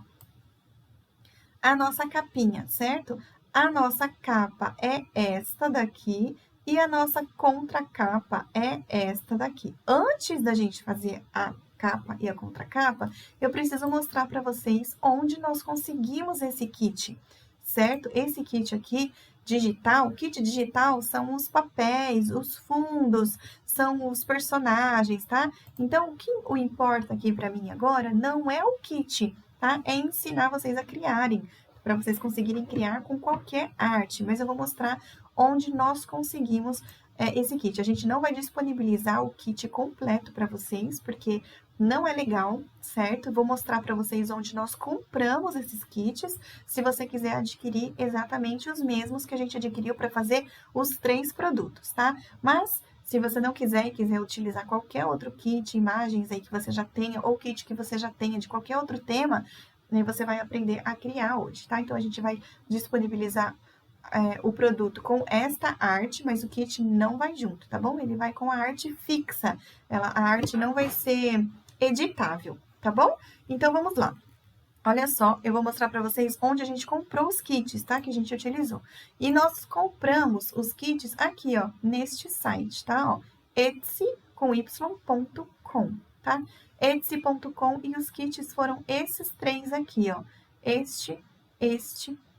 A nossa capinha, certo? A nossa capa é esta daqui e a nossa contracapa é esta daqui. Antes da gente fazer a capa e a contracapa, eu preciso mostrar para vocês onde nós conseguimos esse kit, certo? Esse kit aqui, digital, kit digital são os papéis, os fundos, são os personagens, tá? Então, o que importa aqui para mim agora não é o kit, tá? É ensinar vocês a criarem, para vocês conseguirem criar com qualquer arte, mas eu vou mostrar onde nós conseguimos esse kit. A gente não vai disponibilizar o kit completo para vocês, porque não é legal, certo? Vou mostrar para vocês onde nós compramos esses kits, se você quiser adquirir exatamente os mesmos que a gente adquiriu para fazer os 3 produtos, tá? Mas, se você não quiser e quiser utilizar qualquer outro kit, imagens aí que você já tenha, ou kit que você já tenha de qualquer outro tema, né, você vai aprender a criar hoje, tá? Então, a gente vai disponibilizar o produto com esta arte, mas o kit não vai junto, tá bom? Ele vai com a arte fixa, a arte não vai ser editável, tá bom? Então, vamos lá. Olha só, eu vou mostrar para vocês onde a gente comprou os kits, tá? Que a gente utilizou. E nós compramos os kits aqui, ó, neste site, tá? Ó, etsy.com, tá? Etsy.com, e os kits foram esses 3 aqui, ó. Este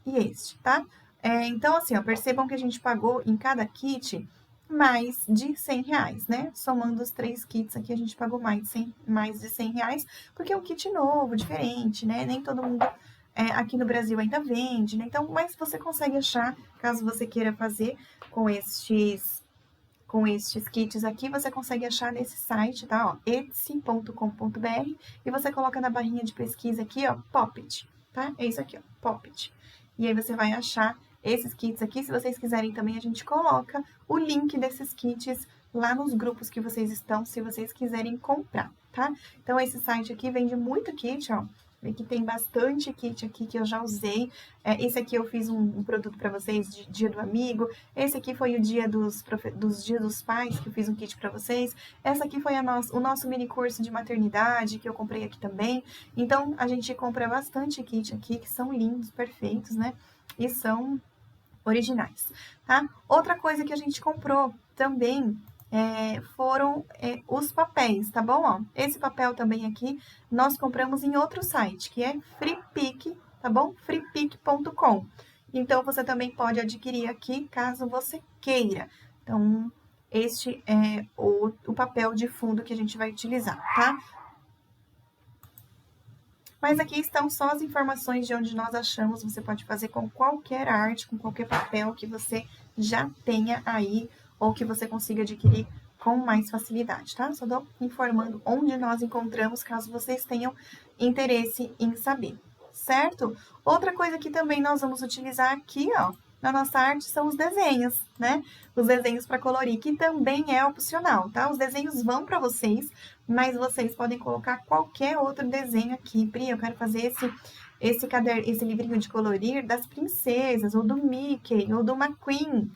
e este, tá? Então, assim, ó, percebam que a gente pagou em cada kit mais de R$100, né? Somando os 3 kits aqui, a gente pagou mais de R$100, porque é um kit novo, diferente, né? Nem todo mundo aqui no Brasil ainda vende, né? Então, mas você consegue achar, caso você queira fazer com estes kits aqui, você consegue achar nesse site, tá? Ó, etsy.com.br, e você coloca na barrinha de pesquisa aqui, ó, Poppet, tá? É isso aqui, ó, Poppet. E aí você vai achar esses kits aqui. Se vocês quiserem também, a gente coloca o link desses kits lá nos grupos que vocês estão, se vocês quiserem comprar, tá? Então, esse site aqui vende muito kit, ó. Aqui tem bastante kit aqui que eu já usei. Esse aqui eu fiz um produto para vocês de Dia do Amigo. Esse aqui foi o dia dos Dia dos Pais, que eu fiz um kit para vocês. Essa aqui foi o nosso mini curso de maternidade, que eu comprei aqui também. Então, a gente compra bastante kit aqui, que são lindos, perfeitos, né? E são originais, tá? Outra coisa que a gente comprou também foram os papéis, tá bom? Ó, esse papel também aqui nós compramos em outro site, que é Freepik, tá bom? Freepik.com. Então, você também pode adquirir aqui, caso você queira. Então, este é o papel de fundo que a gente vai utilizar, tá? Mas aqui estão só as informações de onde nós achamos. Você pode fazer com qualquer arte, com qualquer papel que você já tenha aí, ou que você consiga adquirir com mais facilidade, tá? Só tô informando onde nós encontramos, caso vocês tenham interesse em saber, certo? Outra coisa que também nós vamos utilizar aqui, ó, na nossa arte são os desenhos, né? Os desenhos para colorir, que também é opcional, tá? Os desenhos vão para vocês, mas vocês podem colocar qualquer outro desenho aqui. Pri, eu quero fazer esse livrinho de colorir das princesas, ou do Mickey, ou do McQueen.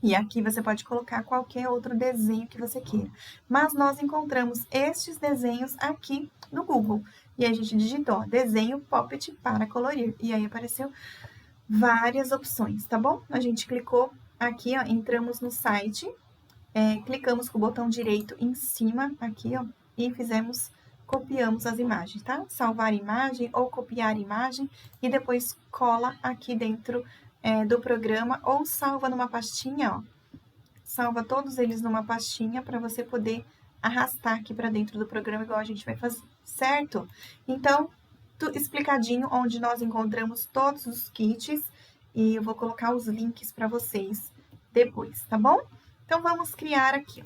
E aqui você pode colocar qualquer outro desenho que você queira. Mas nós encontramos estes desenhos aqui no Google. E a gente digitou, desenho Poppet para colorir. E aí apareceu várias opções, tá bom? A gente clicou aqui, ó, entramos no site, clicamos com o botão direito em cima, aqui, ó, e copiamos as imagens, tá? Salvar imagem ou copiar imagem, e depois cola aqui dentro do programa, ou salva numa pastinha, ó. Salva todos eles numa pastinha para você poder arrastar aqui para dentro do programa, igual a gente vai fazer, certo? Então, explicadinho onde nós encontramos todos os kits, e eu vou colocar os links para vocês depois, tá bom? Então, vamos criar aqui, ó.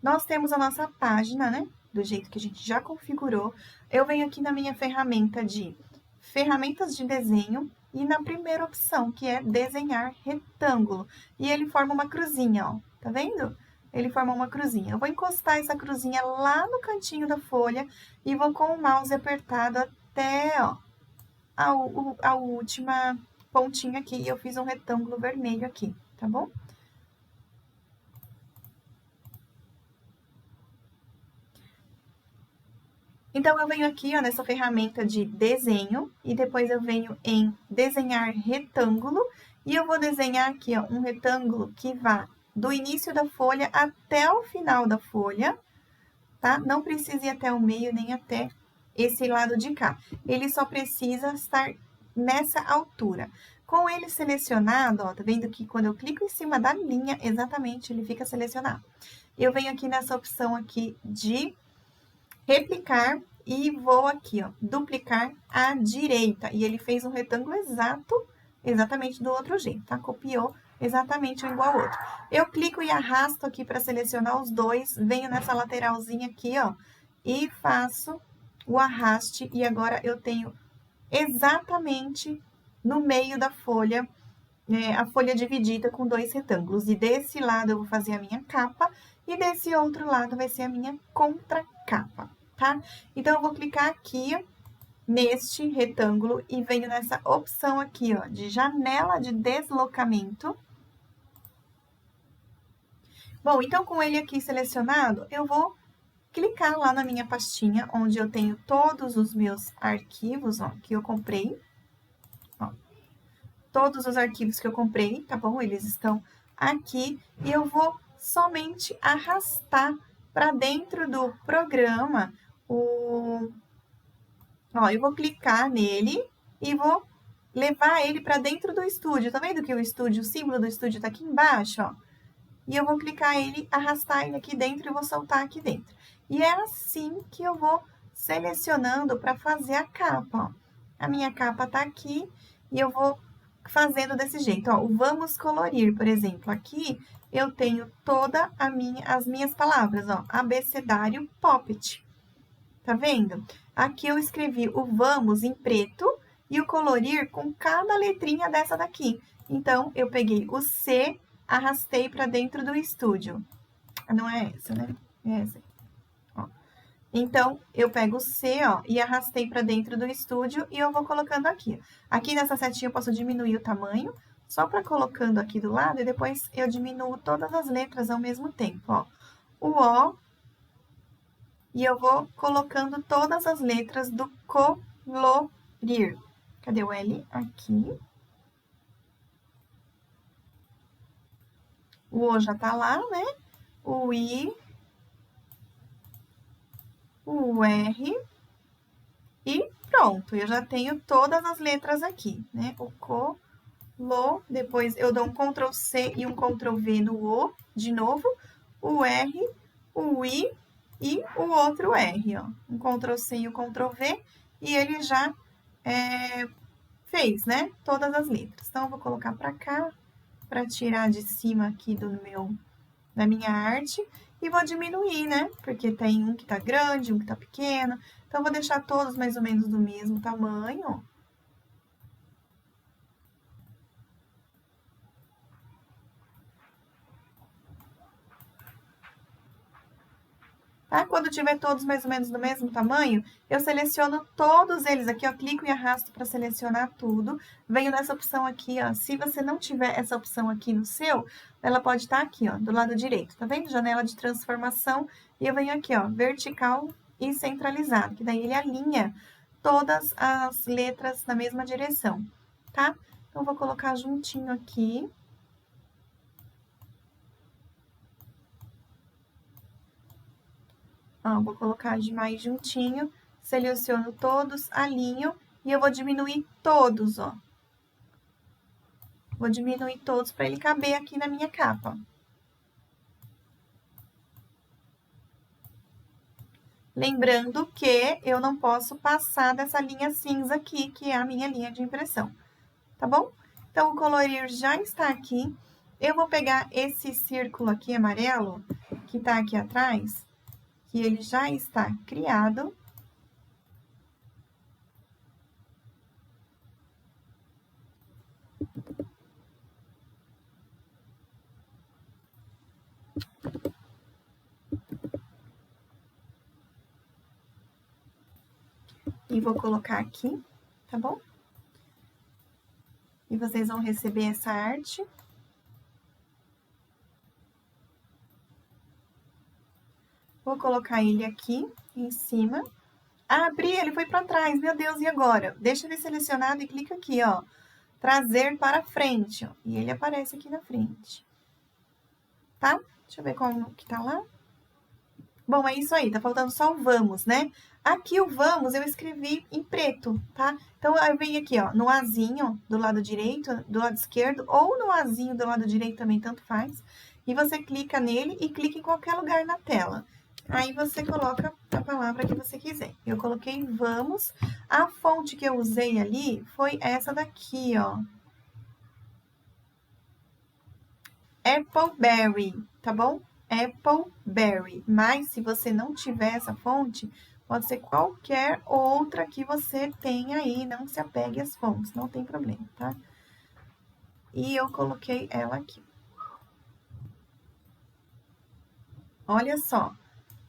Nós temos a nossa página, né? Do jeito que a gente já configurou. Eu venho aqui na minha ferramenta de ferramentas de desenho, e na primeira opção, que é desenhar retângulo. E ele forma uma cruzinha, ó. Tá vendo? Ele forma uma cruzinha. Eu vou encostar essa cruzinha lá no cantinho da folha e vou com o mouse apertado até, ó, a última pontinha aqui. E eu fiz um retângulo vermelho aqui, tá bom? Então, eu venho aqui, ó, nessa ferramenta de desenho, e depois eu venho em desenhar retângulo, e eu vou desenhar aqui, ó, um retângulo que vá do início da folha até o final da folha, tá? Não precisa ir até o meio, nem até esse lado de cá. Ele só precisa estar nessa altura. Com ele selecionado, ó, tá vendo que quando eu clico em cima da linha, exatamente, ele fica selecionado. Eu venho aqui nessa opção aqui de replicar, e vou aqui, ó, duplicar à direita. E ele fez um retângulo exatamente do outro jeito, tá? Copiou exatamente um igual ao outro. Eu clico e arrasto aqui para selecionar os dois, venho nessa lateralzinha aqui, ó, e faço o arraste, e agora eu tenho exatamente no meio da folha, a folha dividida com 2 retângulos. E desse lado eu vou fazer a minha capa, e desse outro lado vai ser a minha contracapa, tá? Então, eu vou clicar aqui neste retângulo e venho nessa opção aqui, ó, de janela de deslocamento. Bom, então, com ele aqui selecionado, eu vou clicar lá na minha pastinha, onde eu tenho todos os meus arquivos, ó, que eu comprei. Ó, todos os arquivos que eu comprei, tá bom? Eles estão aqui, e eu vou somente arrastar para dentro do programa Ó, eu vou clicar nele e vou levar ele para dentro do estúdio. Tá vendo que o símbolo do estúdio tá aqui embaixo, ó? E eu vou clicar ele, arrastar ele aqui dentro e vou soltar aqui dentro. E é assim que eu vou selecionando para fazer a capa, ó. A minha capa tá aqui e eu vou fazendo desse jeito, ó. O vamos colorir, por exemplo, aqui eu tenho toda as minhas palavras, ó. Abecedário Poppet. Tá vendo? Aqui eu escrevi o vamos em preto e o colorir com cada letrinha dessa daqui. Então, eu peguei o C, arrastei para dentro do estúdio. Não é essa, né? É essa. Ó. Então, eu pego o C, ó, e arrastei para dentro do estúdio e eu vou colocando aqui. Aqui nessa setinha eu posso diminuir o tamanho, só para colocando aqui do lado e depois eu diminuo todas as letras ao mesmo tempo, ó. O O, e eu vou colocando todas as letras do colorir. Cadê o L? Aqui. O O já tá lá, né? O I, o R e pronto. Eu já tenho todas as letras aqui, né? O colo, depois eu dou um Ctrl C e um Ctrl V no O, de novo. O R, o I e o outro R, ó. Um Ctrl C e um Ctrl V e ele já fez, né? Todas as letras. Então, eu vou colocar pra cá, pra tirar de cima aqui da minha arte. E vou diminuir, né? Porque tem um que tá grande, um que tá pequeno. Então, eu vou deixar todos mais ou menos do mesmo tamanho. Tá? Quando tiver todos mais ou menos do mesmo tamanho, eu seleciono todos eles aqui, ó, clico e arrasto para selecionar tudo. Venho nessa opção aqui, ó, se você não tiver essa opção aqui no seu, ela pode estar aqui, ó, do lado direito, tá vendo? Janela de transformação, e eu venho aqui, ó, vertical e centralizado, que daí ele alinha todas as letras na mesma direção, tá? Então, eu vou colocar juntinho aqui. Ó, vou colocar de mais juntinho, seleciono todos, alinho e eu vou diminuir todos, ó. Vou diminuir todos para ele caber aqui na minha capa. Lembrando que eu não posso passar dessa linha cinza aqui, que é a minha linha de impressão, tá bom? Então, o colorir já está aqui. Eu vou pegar esse círculo aqui amarelo, que tá aqui atrás, que ele já está criado. E vou colocar aqui, tá bom? E vocês vão receber essa arte. Vou colocar ele aqui em cima. Abri, ele foi para trás, meu Deus, e agora? Deixa ele selecionado e clica aqui, ó. Trazer para frente, ó. E ele aparece aqui na frente. Tá? Deixa eu ver como que tá lá. Bom, é isso aí, tá faltando só o vamos, né? Aqui o vamos eu escrevi em preto, tá? Então, eu venho aqui, ó, no Azinho do lado direito, do lado esquerdo, ou no Azinho do lado direito também, tanto faz. E você clica nele e clica em qualquer lugar na tela. Aí, você coloca a palavra que você quiser. Eu coloquei vamos. A fonte que eu usei ali foi essa daqui, ó. Appleberry, tá bom? Appleberry. Mas, se você não tiver essa fonte, pode ser qualquer outra que você tenha aí. Não se apegue às fontes, não tem problema, tá? E eu coloquei ela aqui. Olha só.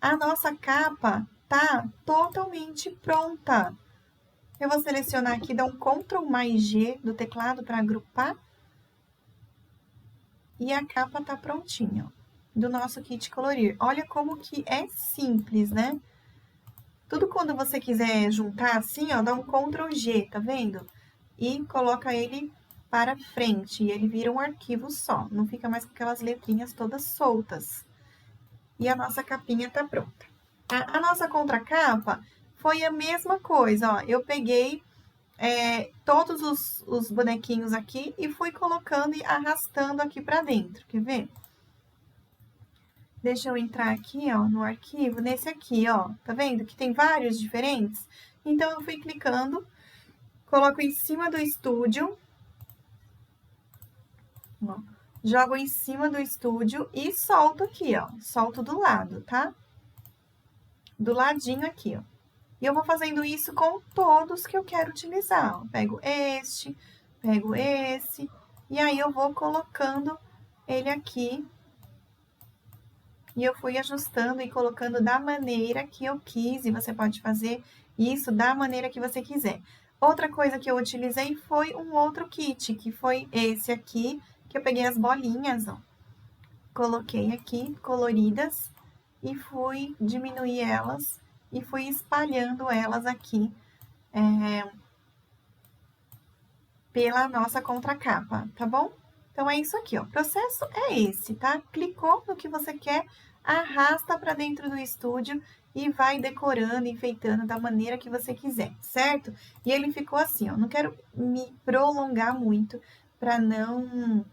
A nossa capa tá totalmente pronta. Eu vou selecionar aqui, dar um Ctrl mais G do teclado para agrupar. E a capa tá prontinha, ó, do nosso kit colorir. Olha como que é simples, né? Tudo quando você quiser juntar assim, ó, dá um Ctrl G, tá vendo? E coloca ele para frente, e ele vira um arquivo só. Não fica mais com aquelas letrinhas todas soltas. E a nossa capinha tá pronta. A nossa contracapa foi a mesma coisa, ó. Eu peguei todos os bonequinhos aqui e fui colocando e arrastando aqui pra dentro, quer ver? Deixa eu entrar aqui, ó, no arquivo, nesse aqui, ó. Tá vendo que tem vários diferentes? Então, eu fui clicando, coloco em cima do estúdio, ó, jogo em cima do estúdio e solto aqui, ó. Solto do lado, tá? Do ladinho aqui, ó. E eu vou fazendo isso com todos que eu quero utilizar, ó. Pego esse, e aí eu vou colocando ele aqui. E eu fui ajustando e colocando da maneira que eu quis, e você pode fazer isso da maneira que você quiser. Outra coisa que eu utilizei foi um outro kit, que foi esse aqui, que eu peguei as bolinhas, ó. Coloquei aqui, coloridas, e fui diminuir elas, e fui espalhando elas aqui, pela nossa contracapa, tá bom? Então, é isso aqui, ó. O processo é esse, tá? Clicou no que você quer, arrasta para dentro do estúdio e vai decorando, enfeitando da maneira que você quiser, certo? E ele ficou assim, ó. Não quero me prolongar muito para não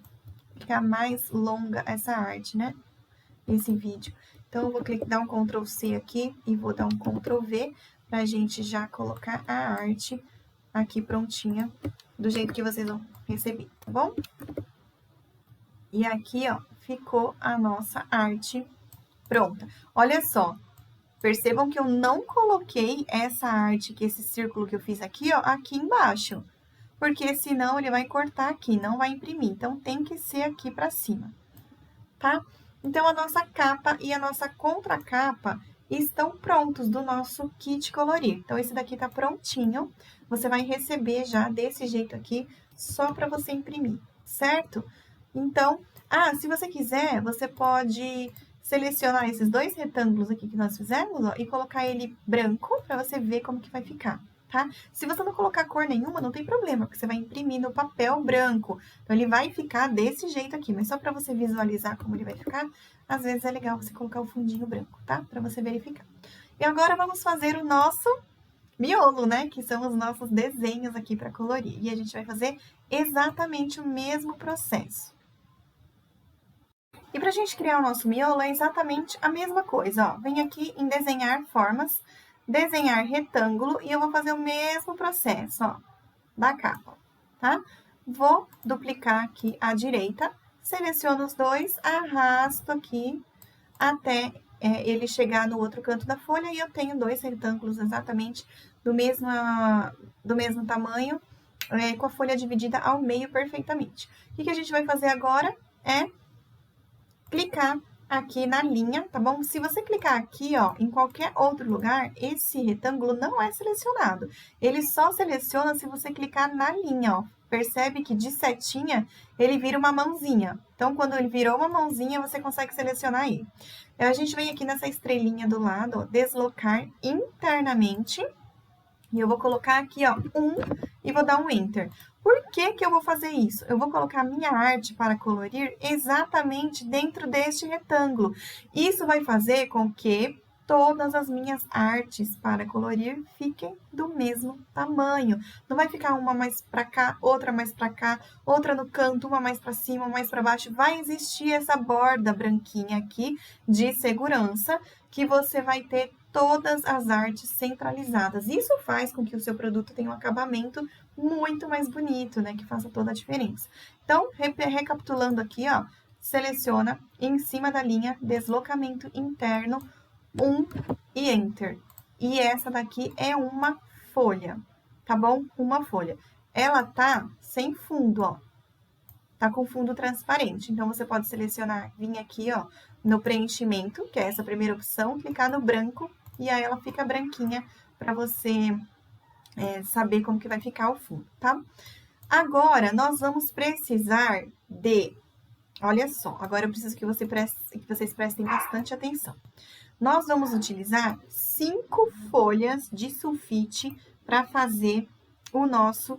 ficar mais longa essa arte, né? Esse vídeo. Então, eu vou dar um Ctrl C aqui e vou dar um Ctrl V pra gente já colocar a arte aqui prontinha, do jeito que vocês vão receber, tá bom? E aqui, ó, ficou a nossa arte pronta. Olha só, percebam que eu não coloquei essa arte, esse círculo que eu fiz aqui, ó, aqui embaixo. Porque senão ele vai cortar aqui, não vai imprimir. Então, tem que ser aqui pra cima, tá? Então, a nossa capa e a nossa contracapa estão prontos do nosso kit colorir. Então, esse daqui tá prontinho. Você vai receber já desse jeito aqui, só pra você imprimir, certo? Então, se você quiser, você pode selecionar esses dois retângulos aqui que nós fizemos, ó, e colocar ele branco para você ver como que vai ficar, tá? Se você não colocar cor nenhuma, não tem problema, porque você vai imprimir no papel branco. Então, ele vai ficar desse jeito aqui, mas só para você visualizar como ele vai ficar, às vezes é legal você colocar o fundinho branco, tá? Para você verificar. E agora, vamos fazer o nosso miolo, né? Que são os nossos desenhos aqui para colorir. E a gente vai fazer exatamente o mesmo processo. E pra gente criar o nosso miolo é exatamente a mesma coisa, ó. Vem aqui em desenhar formas, desenhar retângulo, e eu vou fazer o mesmo processo, ó, da capa, tá? Vou duplicar aqui à direita, seleciono os dois, arrasto aqui até ele chegar no outro canto da folha, e eu tenho dois retângulos exatamente do mesmo tamanho, com a folha dividida ao meio perfeitamente. O que a gente vai fazer agora é clicar aqui na linha, tá bom? Se você clicar aqui, ó, em qualquer outro lugar, esse retângulo não é selecionado. Ele só seleciona se você clicar na linha, ó. Percebe que de setinha, ele vira uma mãozinha. Então, quando ele virou uma mãozinha, você consegue selecionar ele. Então, a gente vem aqui nessa estrelinha do lado, ó, deslocar internamente. E eu vou colocar aqui, ó, e vou dar um Enter. Por que que eu vou fazer isso? Eu vou colocar a minha arte para colorir exatamente dentro deste retângulo. Isso vai fazer com que todas as minhas artes para colorir fiquem do mesmo tamanho. Não vai ficar uma mais para cá, outra mais para cá, outra no canto, uma mais para cima, uma mais para baixo. Vai existir essa borda branquinha aqui de segurança que você vai ter todas as artes centralizadas. Isso faz com que o seu produto tenha um acabamento muito mais bonito, né? Que faça toda a diferença. Então, recapitulando aqui, ó, seleciona em cima da linha, deslocamento interno, e Enter. E essa daqui é uma folha, tá bom? Uma folha. Ela tá sem fundo, ó. Tá com fundo transparente. Então, você pode selecionar, vir aqui, ó, no preenchimento, que é essa primeira opção, clicar no branco, e aí ela fica branquinha para você saber como que vai ficar o fundo, tá? Agora, nós vamos precisar de... Olha só, agora eu preciso que vocês prestem bastante atenção. Nós vamos utilizar 5 folhas de sulfite para fazer o nosso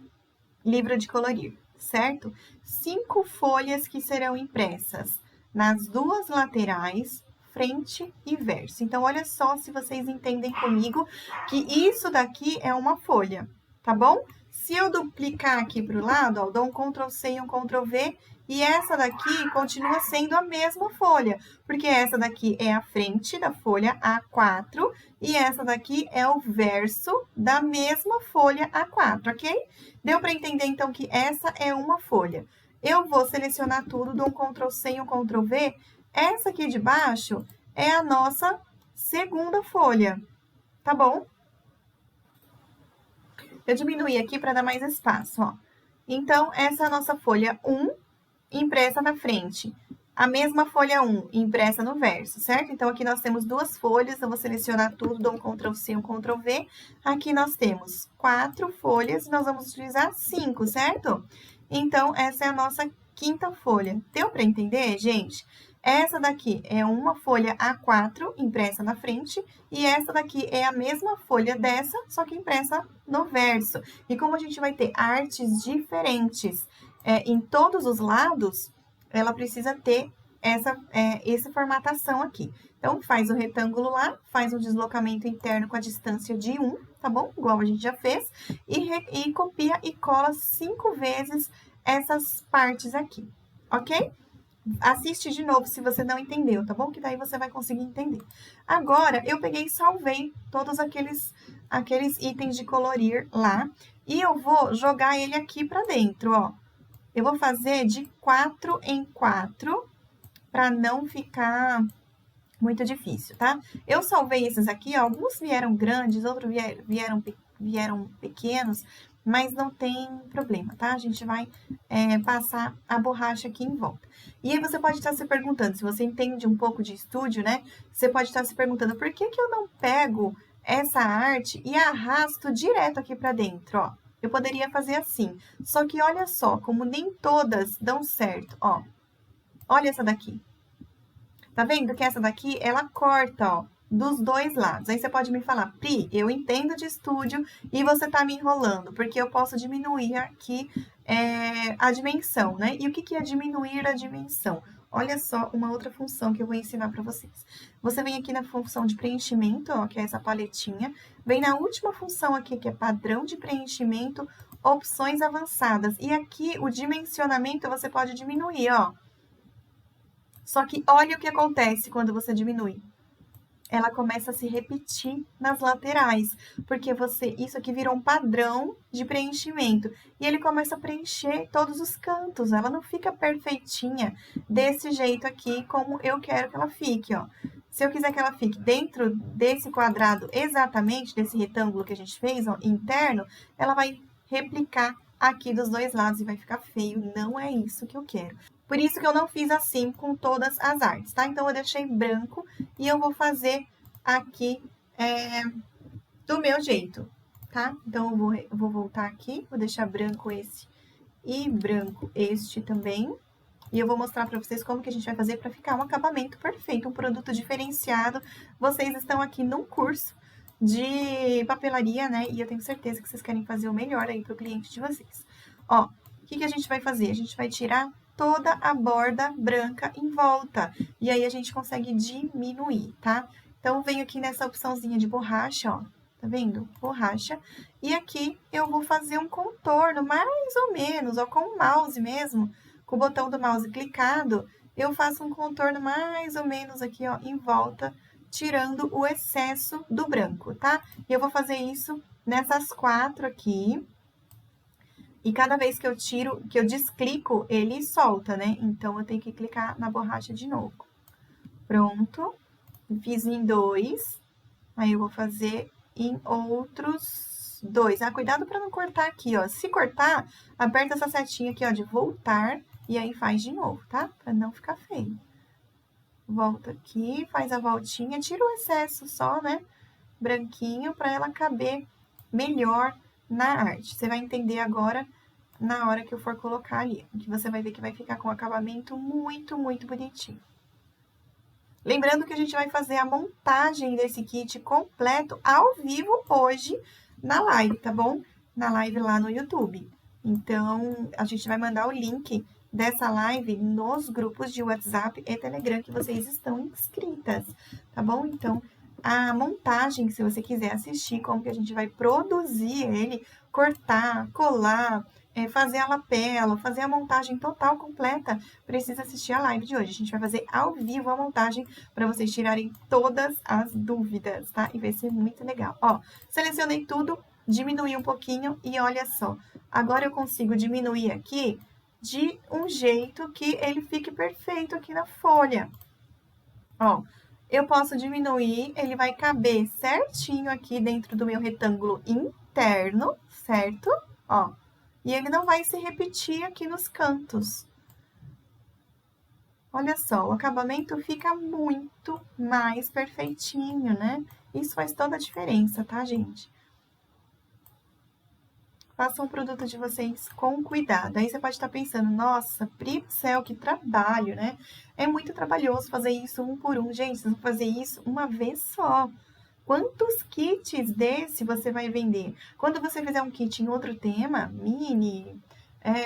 livro de colorir, certo? 5 folhas que serão impressas nas duas laterais, frente e verso. Então, olha só se vocês entendem comigo que isso daqui é uma folha, tá bom? Se eu duplicar aqui para o lado, ó, eu dou um Ctrl+C e um Ctrl+V, e essa daqui continua sendo a mesma folha, porque essa daqui é a frente da folha A4 e essa daqui é o verso da mesma folha A4, ok? Deu para entender, então, que essa é uma folha. Eu vou selecionar tudo, dou um Ctrl+C e um Ctrl+V. Essa aqui de baixo é a nossa segunda folha, tá bom? Eu diminuí aqui para dar mais espaço, ó. Então, essa é a nossa folha 1, impressa na frente. A mesma folha 1, impressa no verso, certo? Então, aqui nós temos duas folhas, eu vou selecionar tudo, dou um Ctrl+C e um Ctrl+V. Aqui nós temos 4 folhas, nós vamos utilizar 5, certo? Então, essa é a nossa quinta folha. Deu para entender, gente? Essa daqui é uma folha A4 impressa na frente e essa daqui é a mesma folha dessa, só que impressa no verso. E como a gente vai ter artes diferentes em todos os lados, ela precisa ter essa formatação aqui. Então, faz o retângulo lá, faz um deslocamento interno com a distância de 1, tá bom? Igual a gente já fez. E copia e cola 5 vezes essas partes aqui, ok? Assiste de novo se você não entendeu, tá bom? Que daí você vai conseguir entender. Agora, eu peguei e salvei todos aqueles itens de colorir lá. E eu vou jogar ele aqui pra dentro, ó. Eu vou fazer de 4 em 4, para não ficar muito difícil, tá? Eu salvei esses aqui, ó, alguns vieram grandes, outros vieram pequenos, mas não tem problema, tá? A gente vai passar a borracha aqui em volta. E aí você pode estar se perguntando, se você entende um pouco de estúdio, né? Você pode estar se perguntando, por que eu não pego essa arte e arrasto direto aqui para dentro, ó? Eu poderia fazer assim, só que olha só, como nem todas dão certo, ó. Olha essa daqui. Tá vendo que essa daqui, ela corta, ó, dos dois lados. Aí você pode me falar, Pri, eu entendo de estúdio e você tá me enrolando, porque eu posso diminuir aqui a dimensão, né? E o que é diminuir a dimensão? Olha só uma outra função que eu vou ensinar para vocês. Você vem aqui na função de preenchimento, ó, que é essa paletinha. Vem na última função aqui, que é padrão de preenchimento, opções avançadas. E aqui o dimensionamento você pode diminuir, ó. Só que olha o que acontece quando você diminui. Ela começa a se repetir nas laterais, porque isso aqui virou um padrão de preenchimento. E ele começa a preencher todos os cantos, ela não fica perfeitinha desse jeito aqui, como eu quero que ela fique, ó. Se eu quiser que ela fique dentro desse quadrado exatamente, desse retângulo que a gente fez, ó, interno, ela vai replicar aqui dos dois lados e vai ficar feio, não é isso que eu quero. Por isso que eu não fiz assim com todas as artes, tá? Então, eu deixei branco e eu vou fazer aqui do meu jeito, tá? Então, eu vou voltar aqui, vou deixar branco esse e branco este também. E eu vou mostrar pra vocês como que a gente vai fazer pra ficar um acabamento perfeito, um produto diferenciado. Vocês estão aqui num curso de papelaria, né? E eu tenho certeza que vocês querem fazer o melhor aí pro cliente de vocês. Ó, o que a gente vai fazer? A gente vai tirar toda a borda branca em volta. E aí, a gente consegue diminuir, tá? Então, eu venho aqui nessa opçãozinha de borracha, ó. Tá vendo? Borracha. E aqui, eu vou fazer um contorno, mais ou menos, ó, com o mouse mesmo. Com o botão do mouse clicado, eu faço um contorno mais ou menos aqui, ó, em volta, tirando o excesso do branco, tá? E eu vou fazer isso nessas 4 aqui. E cada vez que eu tiro, que eu desclico, ele solta, né? Então, eu tenho que clicar na borracha de novo. Pronto. Fiz em 2. Aí, eu vou fazer em outros 2. Ah, cuidado para não cortar aqui, ó. Se cortar, aperta essa setinha aqui, ó, de voltar. E aí, faz de novo, tá? Para não ficar feio. Volta aqui, faz a voltinha. Tira o excesso só, né? Branquinho, para ela caber melhor na arte. Você vai entender agora na hora que eu for colocar ali, que você vai ver que vai ficar com um acabamento muito, muito bonitinho. Lembrando que a gente vai fazer a montagem desse kit completo ao vivo hoje na live, tá bom? Na live lá no YouTube. Então, a gente vai mandar o link dessa live nos grupos de WhatsApp e Telegram que vocês estão inscritas, tá bom? Então, a montagem, se você quiser assistir, como que a gente vai produzir ele, cortar, colar, fazer a lapela, fazer a montagem total, completa, precisa assistir a live de hoje. A gente vai fazer ao vivo a montagem para vocês tirarem todas as dúvidas, tá? E vai ser muito legal. Ó, selecionei tudo, diminuí um pouquinho e olha só. Agora eu consigo diminuir aqui de um jeito que ele fique perfeito aqui na folha. Ó, eu posso diminuir, ele vai caber certinho aqui dentro do meu retângulo interno, certo? Ó, e ele não vai se repetir aqui nos cantos. Olha só, o acabamento fica muito mais perfeitinho, né? Isso faz toda a diferença, tá, gente? Façam o produto de vocês com cuidado. Aí você pode estar pensando, nossa, Pri do céu, que trabalho, né? É muito trabalhoso fazer isso um por um. Gente, vocês vão fazer isso uma vez só. Quantos kits desse você vai vender? Quando você fizer um kit em outro tema, mini,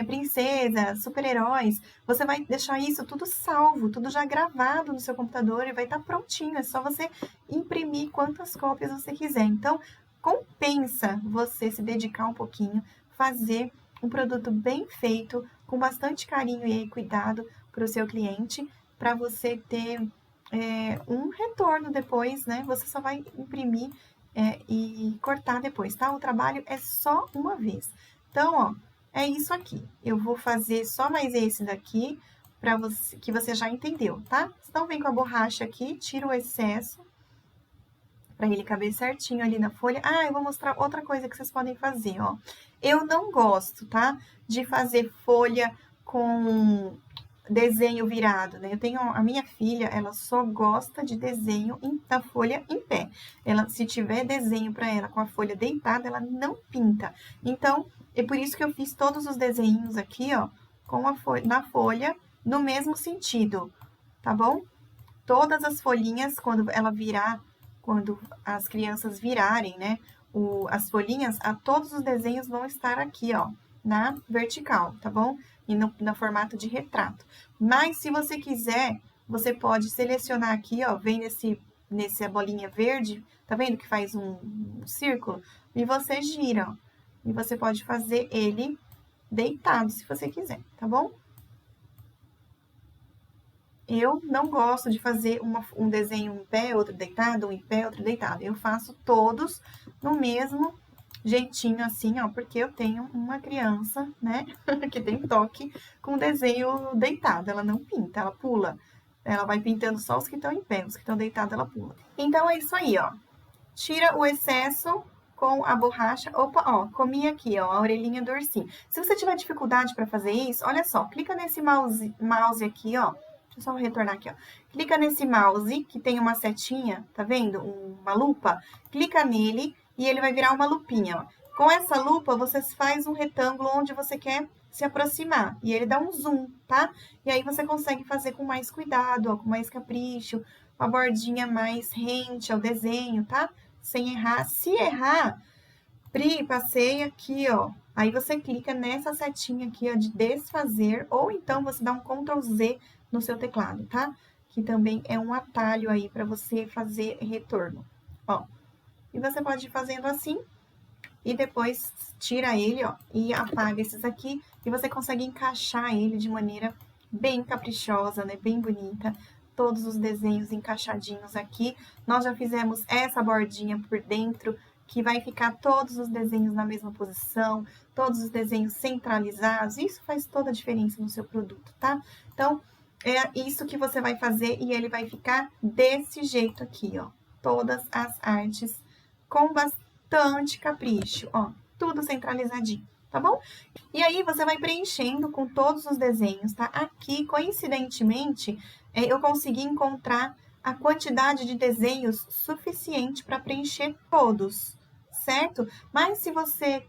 princesa, super-heróis, você vai deixar isso tudo salvo, tudo já gravado no seu computador e vai estar prontinho. É só você imprimir quantas cópias você quiser. Então, compensa você se dedicar um pouquinho, fazer um produto bem feito, com bastante carinho e cuidado para o seu cliente, para você ter um retorno depois, né? Você só vai imprimir e cortar depois, tá? O trabalho é só uma vez. Então, ó, é isso aqui. Eu vou fazer só mais esse daqui, para você, que você já entendeu, tá? Então, vem com a borracha aqui, tira o excesso, para ele caber certinho ali na folha. Ah, eu vou mostrar outra coisa que vocês podem fazer, ó. Eu não gosto, tá? De fazer folha com desenho virado, né? Eu tenho a minha filha, ela só gosta de desenho da folha em pé. Ela, se tiver desenho para ela com a folha deitada, ela não pinta. Então, é por isso que eu fiz todos os desenhos aqui, ó, com a folha, na folha, no mesmo sentido, tá bom? Todas as folhinhas, quando ela virar, quando as crianças virarem, né, as folhinhas, todos os desenhos vão estar aqui, ó, na vertical, tá bom? E no formato de retrato. Mas, se você quiser, você pode selecionar aqui, ó, vem nessa bolinha verde, tá vendo que faz um círculo? E você gira, ó. E você pode fazer ele deitado, se você quiser, tá bom? Eu não gosto de fazer um desenho em pé, outro deitado, um em pé, outro deitado. Eu faço todos no mesmo jeitinho assim, ó, porque eu tenho uma criança, né, que tem toque com desenho deitado. Ela não pinta, ela pula. Ela vai pintando só os que estão em pé, os que estão deitados ela pula. Então, é isso aí, ó. Tira o excesso com a borracha. Opa, ó, comi aqui, ó, a orelhinha do ursinho. Se você tiver dificuldade para fazer isso, olha só, clica nesse mouse aqui, ó. Deixa eu só retornar aqui, ó. Clica nesse mouse, que tem uma setinha, tá vendo? Uma lupa. Clica nele e ele vai virar uma lupinha, ó. Com essa lupa, você faz um retângulo onde você quer se aproximar. E ele dá um zoom, tá? E aí você consegue fazer com mais cuidado, ó, com mais capricho, uma bordinha mais rente ao desenho, tá? Sem errar. Se errar, Pri, passei aqui, ó. Aí você clica nessa setinha aqui, ó, de desfazer, ou então você dá um Ctrl Z no seu teclado, tá? Que também é um atalho aí para você fazer retorno, ó. E você pode ir fazendo assim, e depois tira ele, ó, e apaga esses aqui, e você consegue encaixar ele de maneira bem caprichosa, né? Bem bonita. Todos os desenhos encaixadinhos aqui. Nós já fizemos essa bordinha por dentro, que vai ficar todos os desenhos na mesma posição, todos os desenhos centralizados. Isso faz toda a diferença no seu produto, tá? Então, é isso que você vai fazer e ele vai ficar desse jeito aqui, ó. Todas as artes com bastante capricho, ó. Tudo centralizadinho, tá bom? E aí, você vai preenchendo com todos os desenhos, tá? Aqui, coincidentemente, eu consegui encontrar a quantidade de desenhos suficiente para preencher todos, certo? Mas se você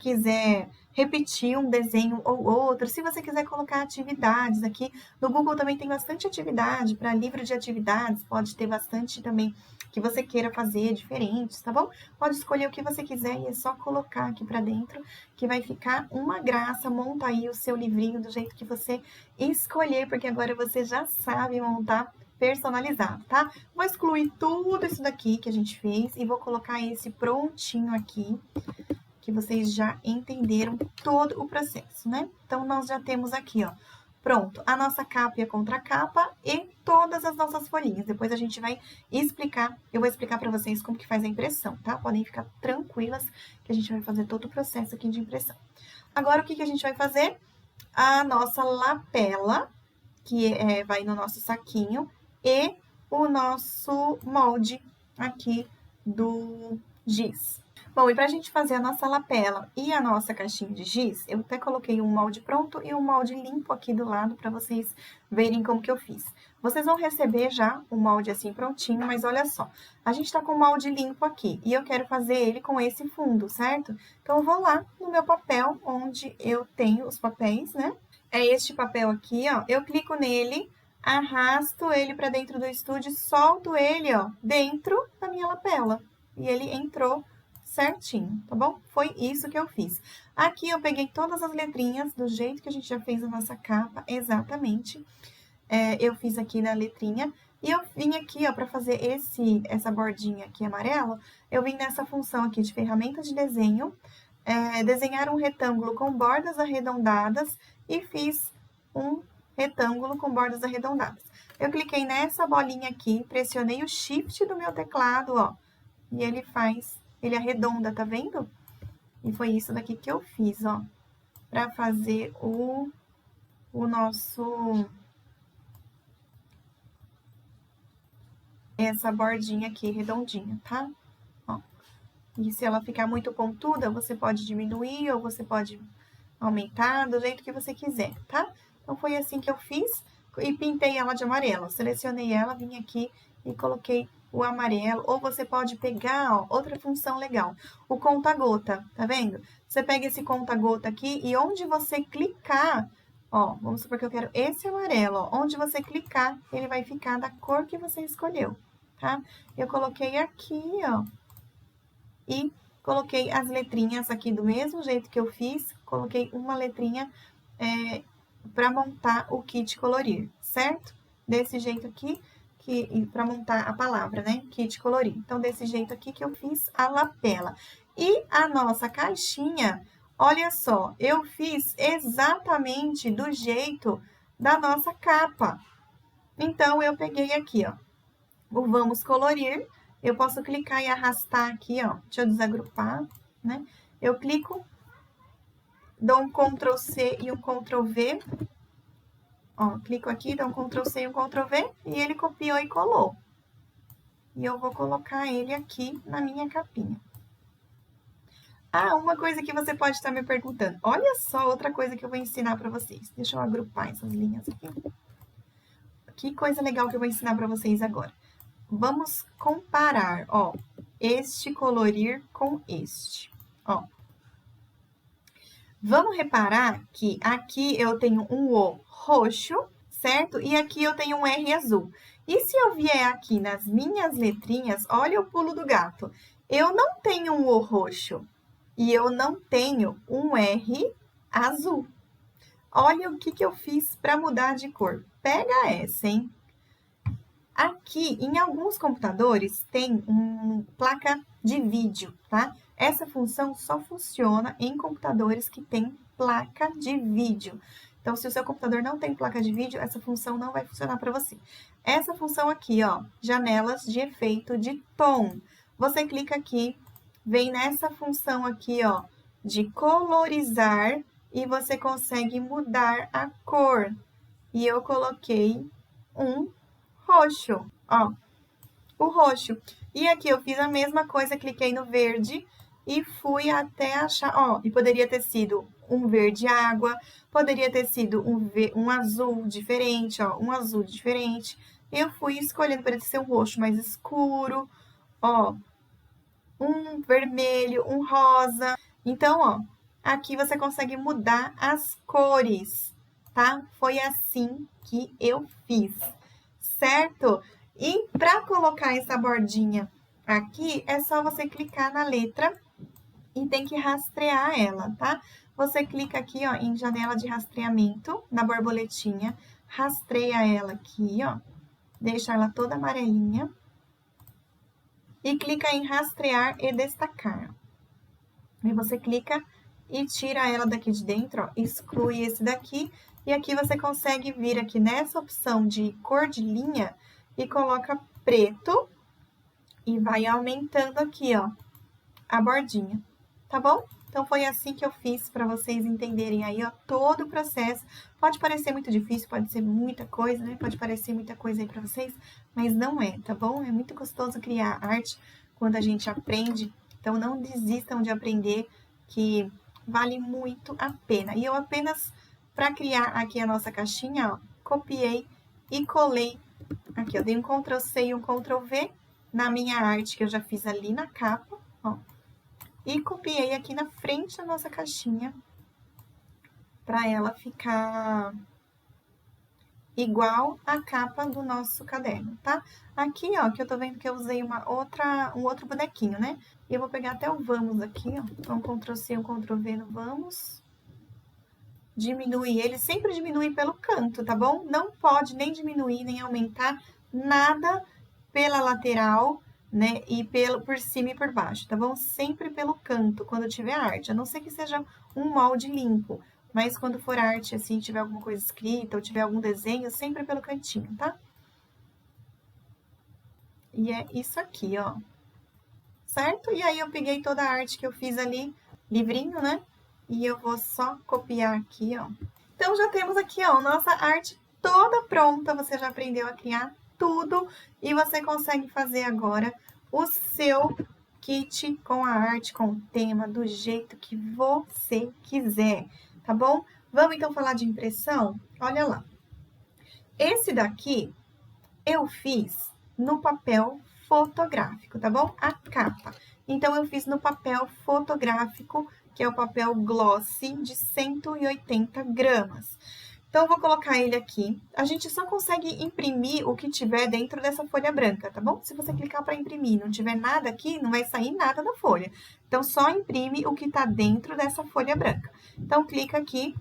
quiser repetir um desenho ou outro. Se você quiser colocar atividades aqui, no Google também tem bastante atividade, para livro de atividades, pode ter bastante também que você queira fazer diferentes, tá bom? Pode escolher o que você quiser e é só colocar aqui para dentro, que vai ficar uma graça. Monta aí o seu livrinho do jeito que você escolher, porque agora você já sabe montar personalizado, tá? Vou excluir tudo isso daqui que a gente fez e vou colocar esse prontinho aqui, que vocês já entenderam todo o processo, né? Então, nós já temos aqui, ó, pronto, a nossa capa e a contracapa e todas as nossas folhinhas. Depois a gente vai explicar, eu vou explicar para vocês como que faz a impressão, tá? Podem ficar tranquilas que a gente vai fazer todo o processo aqui de impressão. Agora, o que que a gente vai fazer? A nossa lapela, que vai no nosso saquinho, e o nosso molde aqui do giz. Bom, e pra gente fazer a nossa lapela e a nossa caixinha de giz, eu até coloquei um molde pronto e um molde limpo aqui do lado para vocês verem como que eu fiz. Vocês vão receber já o molde assim prontinho, mas olha só, a gente tá com o molde limpo aqui e eu quero fazer ele com esse fundo, certo? Então, eu vou lá no meu papel, onde eu tenho os papéis, né? É este papel aqui, ó, eu clico nele, arrasto ele para dentro do estúdio, solto ele, ó, dentro da minha lapela. E ele entrou certinho, tá bom? Foi isso que eu fiz. Aqui eu peguei todas as letrinhas do jeito que a gente já fez a nossa capa, exatamente. Eu fiz aqui na letrinha e eu vim aqui, ó, para fazer essa bordinha aqui amarela, eu vim nessa função aqui de ferramenta de desenho, desenhar um retângulo com bordas arredondadas e fiz um retângulo com bordas arredondadas. Eu cliquei nessa bolinha aqui, pressionei o Shift do meu teclado, ó, e ele arredonda, tá vendo? E foi isso daqui que eu fiz, ó, pra fazer essa bordinha aqui redondinha, tá? Ó. E se ela ficar muito pontuda, você pode diminuir ou você pode aumentar do jeito que você quiser, tá? Então, foi assim que eu fiz e pintei ela de amarelo. Selecionei ela, vim aqui e coloquei o amarelo. Ou você pode pegar, ó, outra função legal, o conta-gota, tá vendo? Você pega esse conta-gota aqui e onde você clicar, ó, vamos supor que eu quero esse amarelo, ó, onde você clicar, ele vai ficar da cor que você escolheu, tá? Eu coloquei aqui, ó, e coloquei as letrinhas aqui do mesmo jeito que eu fiz, coloquei uma letrinha para montar o kit colorir, certo? Desse jeito aqui, para montar a palavra, né? Kit colorir. Então, desse jeito aqui que eu fiz a lapela. E a nossa caixinha, olha só, eu fiz exatamente do jeito da nossa capa. Então, eu peguei aqui, ó, o vamos colorir. Eu posso clicar e arrastar aqui, ó. Deixa eu desagrupar, né? Eu clico, dou um Ctrl C e um Ctrl V. Ó, clico aqui, dou um Ctrl C e um Ctrl V e ele copiou e colou. E eu vou colocar ele aqui na minha capinha. Ah, uma coisa que você pode estar me perguntando. Olha só outra coisa que eu vou ensinar para vocês. Deixa eu agrupar essas linhas aqui. Que coisa legal que eu vou ensinar para vocês agora. Vamos comparar, ó, este colorir com este, ó. Vamos reparar que aqui eu tenho um O roxo, certo? E aqui eu tenho um R azul. E se eu vier aqui nas minhas letrinhas, olha o pulo do gato. Eu não tenho um O roxo e eu não tenho um R azul. Olha o que eu fiz para mudar de cor. Pega essa, hein? Aqui, em alguns computadores, tem uma placa de vídeo, tá? Essa função só funciona em computadores que têm placa de vídeo. Então, se o seu computador não tem placa de vídeo, essa função não vai funcionar para você. Essa função aqui, ó, janelas de efeito de tom. Você clica aqui, vem nessa função aqui, ó, de colorizar e você consegue mudar a cor. E eu coloquei um roxo, ó, o roxo. E aqui eu fiz a mesma coisa, cliquei no verde e fui até achar, ó, e poderia ter sido um verde água, poderia ter sido um azul diferente, ó, um azul diferente. Eu fui escolhendo para ser um roxo mais escuro, ó, um vermelho, um rosa. Então, ó, aqui você consegue mudar as cores, tá? Foi assim que eu fiz, certo? E para colocar essa bordinha aqui, é só você clicar na letra e tem que rastrear ela, tá? Você clica aqui, ó, em janela de rastreamento, na borboletinha, rastreia ela aqui, ó, deixa ela toda amarelinha e clica em rastrear e destacar. Aí você clica e tira ela daqui de dentro, ó, exclui esse daqui, e aqui você consegue vir aqui nessa opção de cor de linha e coloca preto e vai aumentando aqui, ó, a bordinha, tá bom? Então, foi assim que eu fiz para vocês entenderem aí, ó, todo o processo. Pode parecer muito difícil, pode ser muita coisa, né? Pode parecer muita coisa aí para vocês, mas não é, tá bom? É muito gostoso criar arte quando a gente aprende. Então, não desistam de aprender, que vale muito a pena. E eu apenas, para criar aqui a nossa caixinha, ó, copiei e colei aqui. Eu dei um Ctrl+C e um Ctrl+V na minha arte que eu já fiz ali na capa, ó. E copiei aqui na frente da nossa caixinha, para ela ficar igual a capa do nosso caderno, tá? Aqui, ó, que eu tô vendo que eu usei um outro bonequinho, né? E eu vou pegar até o vamos aqui, ó. Então, Ctrl+C, um Ctrl+V no vamos. Diminuir ele, sempre diminui pelo canto, tá bom? Não pode nem diminuir, nem aumentar nada pela lateral, né, e por cima e por baixo, tá bom? Sempre pelo canto, quando tiver arte, a não ser que seja um molde limpo, mas quando for arte, assim, tiver alguma coisa escrita ou tiver algum desenho, sempre pelo cantinho, tá? E é isso aqui, ó, certo? E aí eu peguei toda a arte que eu fiz ali, livrinho, né? E eu vou só copiar aqui, ó. Então, já temos aqui, ó, nossa arte toda pronta, você já aprendeu a criar tudo e você consegue fazer agora o seu kit com a arte, com o tema, do jeito que você quiser, tá bom? Vamos então falar de impressão? Olha lá. Esse daqui eu fiz no papel fotográfico, tá bom? A capa. Então, eu fiz no papel fotográfico, que é o papel glossy de 180 gramas. Então, eu vou colocar ele aqui. A gente só consegue imprimir o que tiver dentro dessa folha branca, tá bom? Se você clicar para imprimir e não tiver nada aqui, não vai sair nada da folha. Então, só imprime o que está dentro dessa folha branca. Então, clica aqui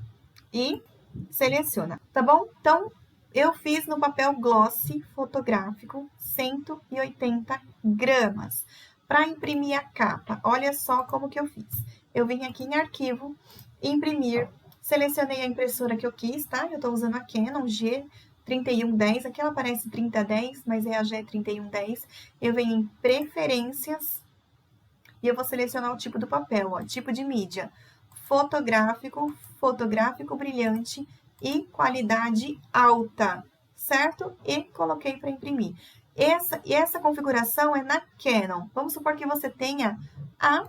e seleciona, tá bom? Então, eu fiz no papel glossy fotográfico 180 gramas. Para imprimir a capa, olha só como que eu fiz. Eu vim aqui em arquivo, imprimir, selecionei a impressora que eu quis, tá? Eu tô usando a Canon G3110, aqui ela parece 3010, mas é a G3110. Eu venho em preferências e eu vou selecionar o tipo do papel, ó, tipo de mídia. Fotográfico, fotográfico brilhante e qualidade alta, certo? E coloquei para imprimir. Essa configuração é na Canon. Vamos supor que você tenha a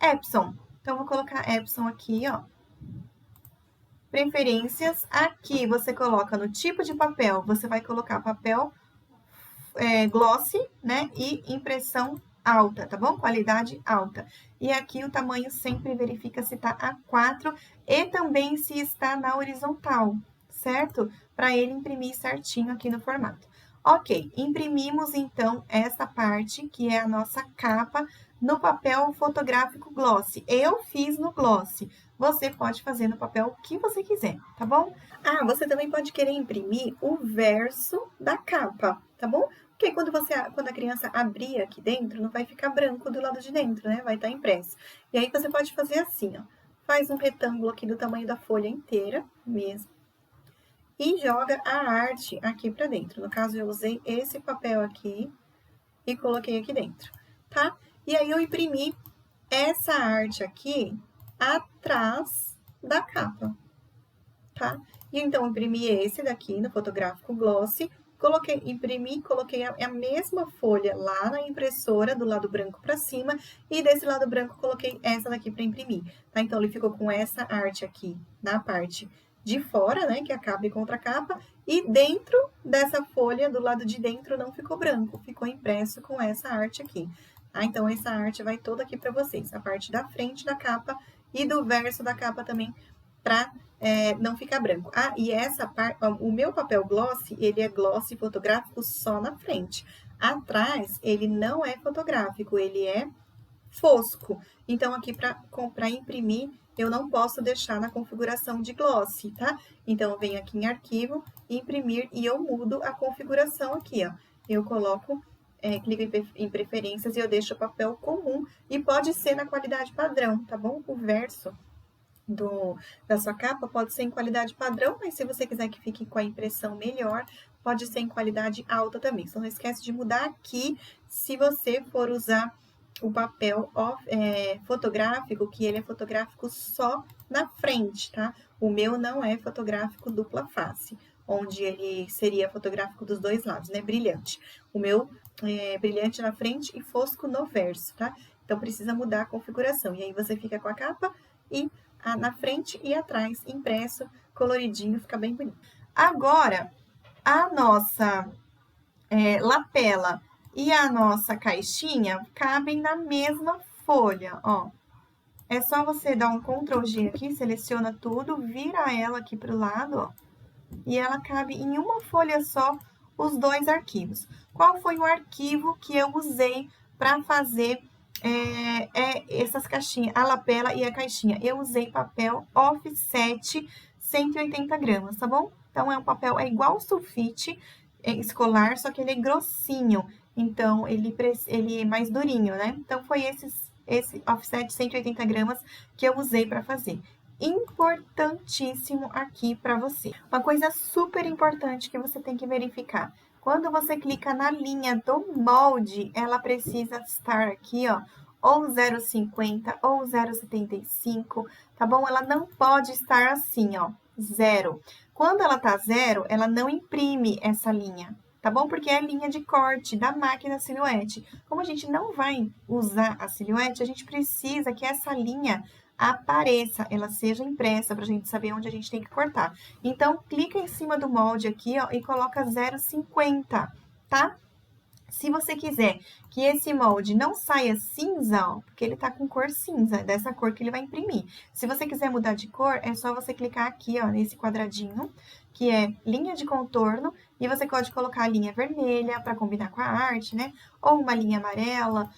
Epson. Então, eu vou colocar Epson aqui, ó. Preferências. Aqui, você coloca no tipo de papel, você vai colocar papel glossy, né? E impressão alta, tá bom? Qualidade alta. E aqui o tamanho sempre verifica se tá A4 e também se está na horizontal, certo? Para ele imprimir certinho aqui no formato. Ok, imprimimos então essa parte, que é a nossa capa, no papel fotográfico glossy. Eu fiz no glossy. Você pode fazer no papel que você quiser, tá bom? Ah, você também pode querer imprimir o verso da capa, tá bom? Porque quando a criança abrir aqui dentro, não vai ficar branco do lado de dentro, né? Vai estar impresso. E aí, você pode fazer assim, ó. Faz um retângulo aqui do tamanho da folha inteira, mesmo. E joga a arte aqui pra dentro. No caso, eu usei esse papel aqui e coloquei aqui dentro, tá? E aí, eu imprimi essa arte aqui atrás da capa, tá? E então, eu imprimi esse daqui no fotográfico glossy, imprimi, coloquei a mesma folha lá na impressora, do lado branco para cima, e desse lado branco coloquei essa daqui para imprimir, tá? Então, ele ficou com essa arte aqui na parte de fora, né, que é a capa e contracapa, e dentro dessa folha, do lado de dentro, não ficou branco, ficou impresso com essa arte aqui, tá? Então, essa arte vai toda aqui para vocês, a parte da frente da capa e do verso da capa também, para não ficar branco. Ah, e essa parte, o meu papel glossy, ele é glossy fotográfico só na frente. Atrás, ele não é fotográfico, ele é fosco. Então, aqui para imprimir, eu não posso deixar na configuração de glossy, tá? Então, eu venho aqui em arquivo, imprimir, e eu mudo a configuração aqui, ó. Eu coloco, clico em preferências e eu deixo o papel comum, e pode ser na qualidade padrão, tá bom? O verso da sua capa pode ser em qualidade padrão, mas se você quiser que fique com a impressão melhor, pode ser em qualidade alta também. Então, não esquece de mudar aqui se você for usar o papel fotográfico, que ele é fotográfico só na frente, tá? O meu não é fotográfico dupla face, onde ele seria fotográfico dos dois lados, né? Brilhante. O meu é brilhante na frente e fosco no verso, tá? Então, precisa mudar a configuração. E aí, você fica com a capa e na frente e atrás, impresso, coloridinho, fica bem bonito. Agora, a nossa lapela e a nossa caixinha cabem na mesma folha, ó. É só você dar um Ctrl G aqui, seleciona tudo, vira ela aqui pro lado, ó. E ela cabe em uma folha só, os dois arquivos. Qual foi o arquivo que eu usei para fazer essas caixinhas, a lapela e a caixinha? Eu usei papel offset 180 gramas, tá bom? Então, é um papel, é igual sulfite escolar, só que ele é grossinho. Então, ele é mais durinho, né? Então, foi esse offset 180 gramas que eu usei para fazer. Importantíssimo aqui para você. Uma coisa super importante que você tem que verificar. Quando você clica na linha do molde, ela precisa estar aqui, ó, ou 0,50 ou 0,75, tá bom? Ela não pode estar assim, ó, 0. Quando ela tá 0, ela não imprime essa linha, tá bom? Porque é a linha de corte da máquina Silhouette. Como a gente não vai usar a Silhouette, a gente precisa que essa linha apareça, ela seja impressa para a gente saber onde a gente tem que cortar. Então, clica em cima do molde aqui, ó, e coloca 0,50, tá? Se você quiser que esse molde não saia cinza, ó, porque ele tá com cor cinza, dessa cor que ele vai imprimir. Se você quiser mudar de cor, é só você clicar aqui, ó, nesse quadradinho, que é linha de contorno, e você pode colocar a linha vermelha para combinar com a arte, né? Ou uma linha amarela,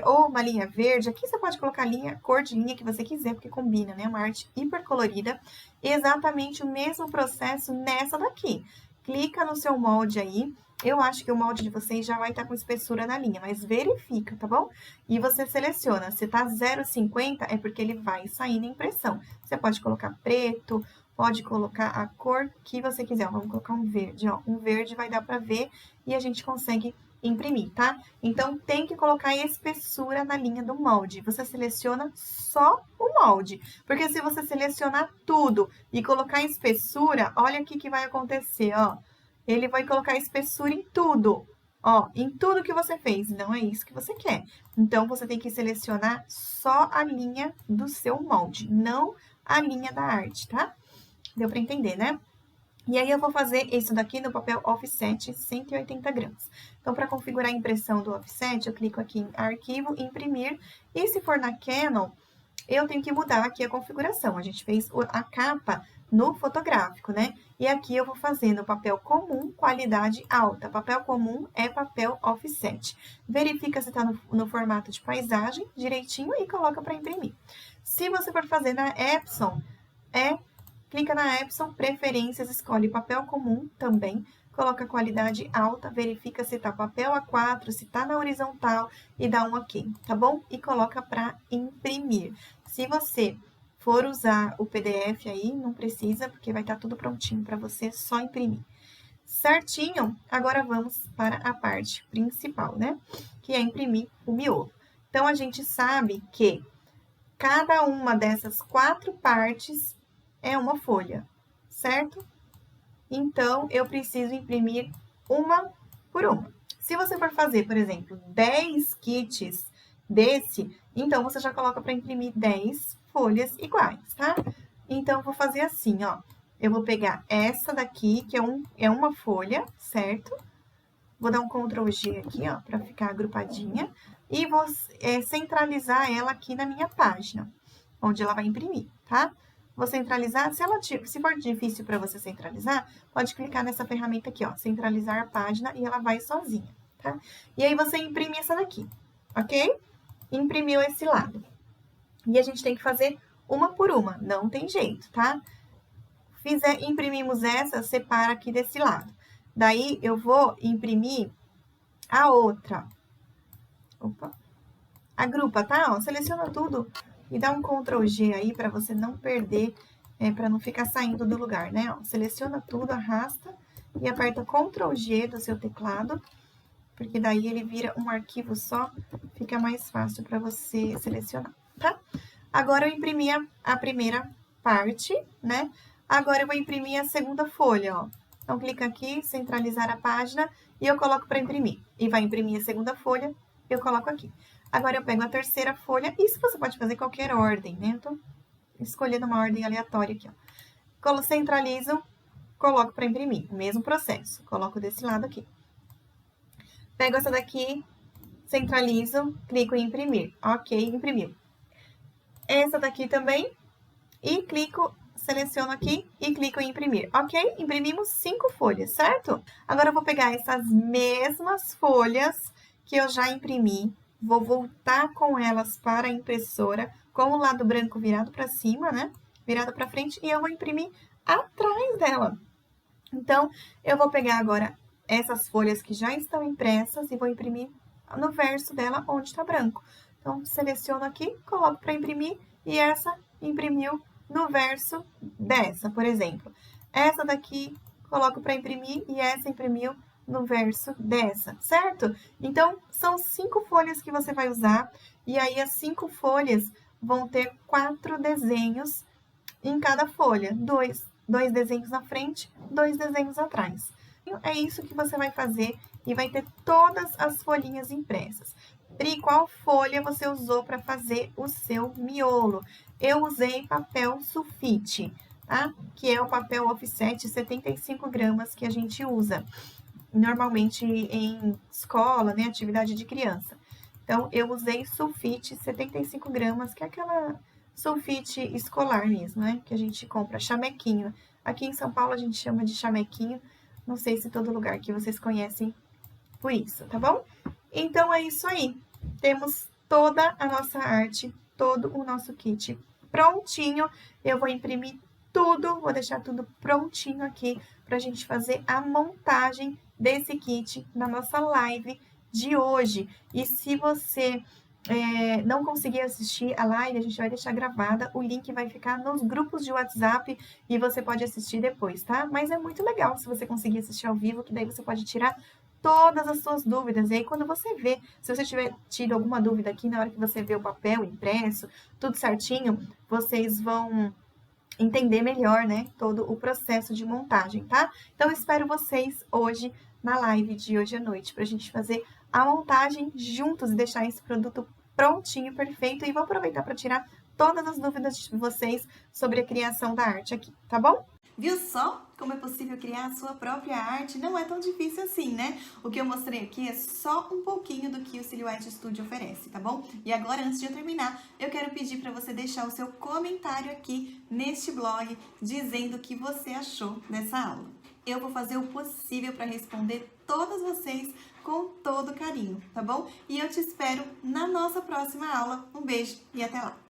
ou uma linha verde. Aqui você pode colocar a cor de linha que você quiser, porque combina, né? Uma arte hiper colorida. Exatamente o mesmo processo nessa daqui. Clica no seu molde aí. Eu acho que o molde de vocês já vai estar com espessura na linha, mas verifica, tá bom? E você seleciona. Se tá 0,50, é porque ele vai sair na impressão. Você pode colocar preto, pode colocar a cor que você quiser. Ó, vamos colocar um verde, ó. Um verde vai dar para ver e a gente consegue imprimir, tá? Então, tem que colocar espessura na linha do molde. Você seleciona só o molde, porque se você selecionar tudo e colocar espessura, olha o que vai acontecer, ó. Ele vai colocar espessura em tudo, ó, em tudo que você fez. Não é isso que você quer. Então, você tem que selecionar só a linha do seu molde, não a linha da arte, tá? Deu para entender, né? E aí, eu vou fazer isso daqui no papel offset 180 gramas. Então, para configurar a impressão do offset, eu clico aqui em arquivo, imprimir. E se for na Canon, eu tenho que mudar aqui a configuração. A gente fez a capa no fotográfico, né? E aqui eu vou fazer no papel comum, qualidade alta. Papel comum é papel offset. Verifica se está no formato de paisagem direitinho e coloca para imprimir. Se você for fazer na Epson, clica na Epson, preferências, escolhe papel comum também, coloca qualidade alta, verifica se tá papel A4, se tá na horizontal e dá um OK, tá bom? E coloca para imprimir. Se você for usar o PDF aí, não precisa, porque vai estar tudo prontinho para você, só imprimir. Certinho? Agora vamos para a parte principal, né? Que é imprimir o miolo. Então, a gente sabe que cada uma dessas 4 partes é uma folha, certo? Então, eu preciso imprimir uma por uma. Se você for fazer, por exemplo, 10 kits desse, então você já coloca para imprimir 10 folhas iguais, tá? Então, eu vou fazer assim, ó. Eu vou pegar essa daqui, que é uma folha, certo? Vou dar um Ctrl G aqui, ó, para ficar agrupadinha. E vou centralizar ela aqui na minha página. onde ela vai imprimir, tá? Vou centralizar, se for difícil para você centralizar, pode clicar nessa ferramenta aqui, ó, centralizar a página e ela vai sozinha, tá? E aí você imprime essa daqui, ok? Imprimiu esse lado. E a gente tem que fazer uma por uma, não tem jeito, tá? Imprimimos essa, separa aqui desse lado. Daí, eu vou imprimir a outra. Opa. Agrupa, tá? Ó, seleciona tudo e dá um Ctrl G aí para você não perder, para não ficar saindo do lugar, né? Ó, seleciona tudo, arrasta e aperta Ctrl G do seu teclado, porque daí ele vira um arquivo só, fica mais fácil para você selecionar, tá? Agora eu imprimi a primeira parte, né? Agora eu vou imprimir a segunda folha, ó. Então, clica aqui, centralizar a página e eu coloco para imprimir. E vai imprimir a segunda folha, eu coloco aqui. Agora eu pego a terceira folha, isso você pode fazer em qualquer ordem, né? Eu tô escolhendo uma ordem aleatória aqui, ó. Centralizo, coloco para imprimir, mesmo processo. Coloco desse lado aqui. Pego essa daqui, centralizo, clico em imprimir. Ok, imprimiu. Essa daqui também, e seleciono aqui e clico em imprimir. Ok? Imprimimos 5 folhas, certo? Agora eu vou pegar essas mesmas folhas que eu já imprimi, vou voltar com elas para a impressora, com o lado branco virado para cima, né? Virado para frente, e eu vou imprimir atrás dela. Então, eu vou pegar agora essas folhas que já estão impressas e vou imprimir no verso dela onde está branco. Então, seleciono aqui, coloco para imprimir e essa imprimiu no verso dessa, por exemplo. Essa daqui, coloco para imprimir e essa imprimiu no verso dessa, certo? Então, são 5 folhas que você vai usar e aí as 5 folhas vão ter 4 desenhos em cada folha. 2 desenhos na frente, 2 desenhos atrás. É isso que você vai fazer e vai ter todas as folhinhas impressas. Pri, qual folha você usou para fazer o seu miolo? Eu usei papel sulfite, tá? Que é o papel offset 75 gramas que a gente usa normalmente em escola, né? Atividade de criança. Então, eu usei sulfite 75 gramas, que é aquela sulfite escolar mesmo, né? Que a gente compra, chamequinho. Aqui em São Paulo a gente chama de chamequinho. Não sei se todo lugar que vocês conhecem por isso, tá bom? Então, é isso aí. Temos toda a nossa arte, todo o nosso kit prontinho. Eu vou imprimir tudo, vou deixar tudo prontinho aqui pra gente fazer a montagem desse kit na nossa live de hoje. E se você não conseguir assistir a live, a gente vai deixar gravada, o link vai ficar nos grupos de WhatsApp e você pode assistir depois, tá? Mas é muito legal se você conseguir assistir ao vivo, que daí você pode tirar todas as suas dúvidas. E aí, quando você vê, se você tiver tido alguma dúvida aqui, na hora que você vê o papel impresso, tudo certinho, vocês vão entender melhor, né, todo o processo de montagem, tá? Então, eu espero vocês hoje na live de hoje à noite, pra gente fazer a montagem juntos e deixar esse produto prontinho, perfeito. E vou aproveitar para tirar todas as dúvidas de vocês sobre a criação da arte aqui, tá bom? Viu só como é possível criar a sua própria arte? Não é tão difícil assim, né? O que eu mostrei aqui é só um pouquinho do que o Silhouette Studio oferece, tá bom? E agora, antes de eu terminar, eu quero pedir para você deixar o seu comentário aqui neste blog, dizendo o que você achou dessa aula. Eu vou fazer o possível para responder todas vocês com todo carinho, tá bom? E eu te espero na nossa próxima aula. Um beijo e até lá!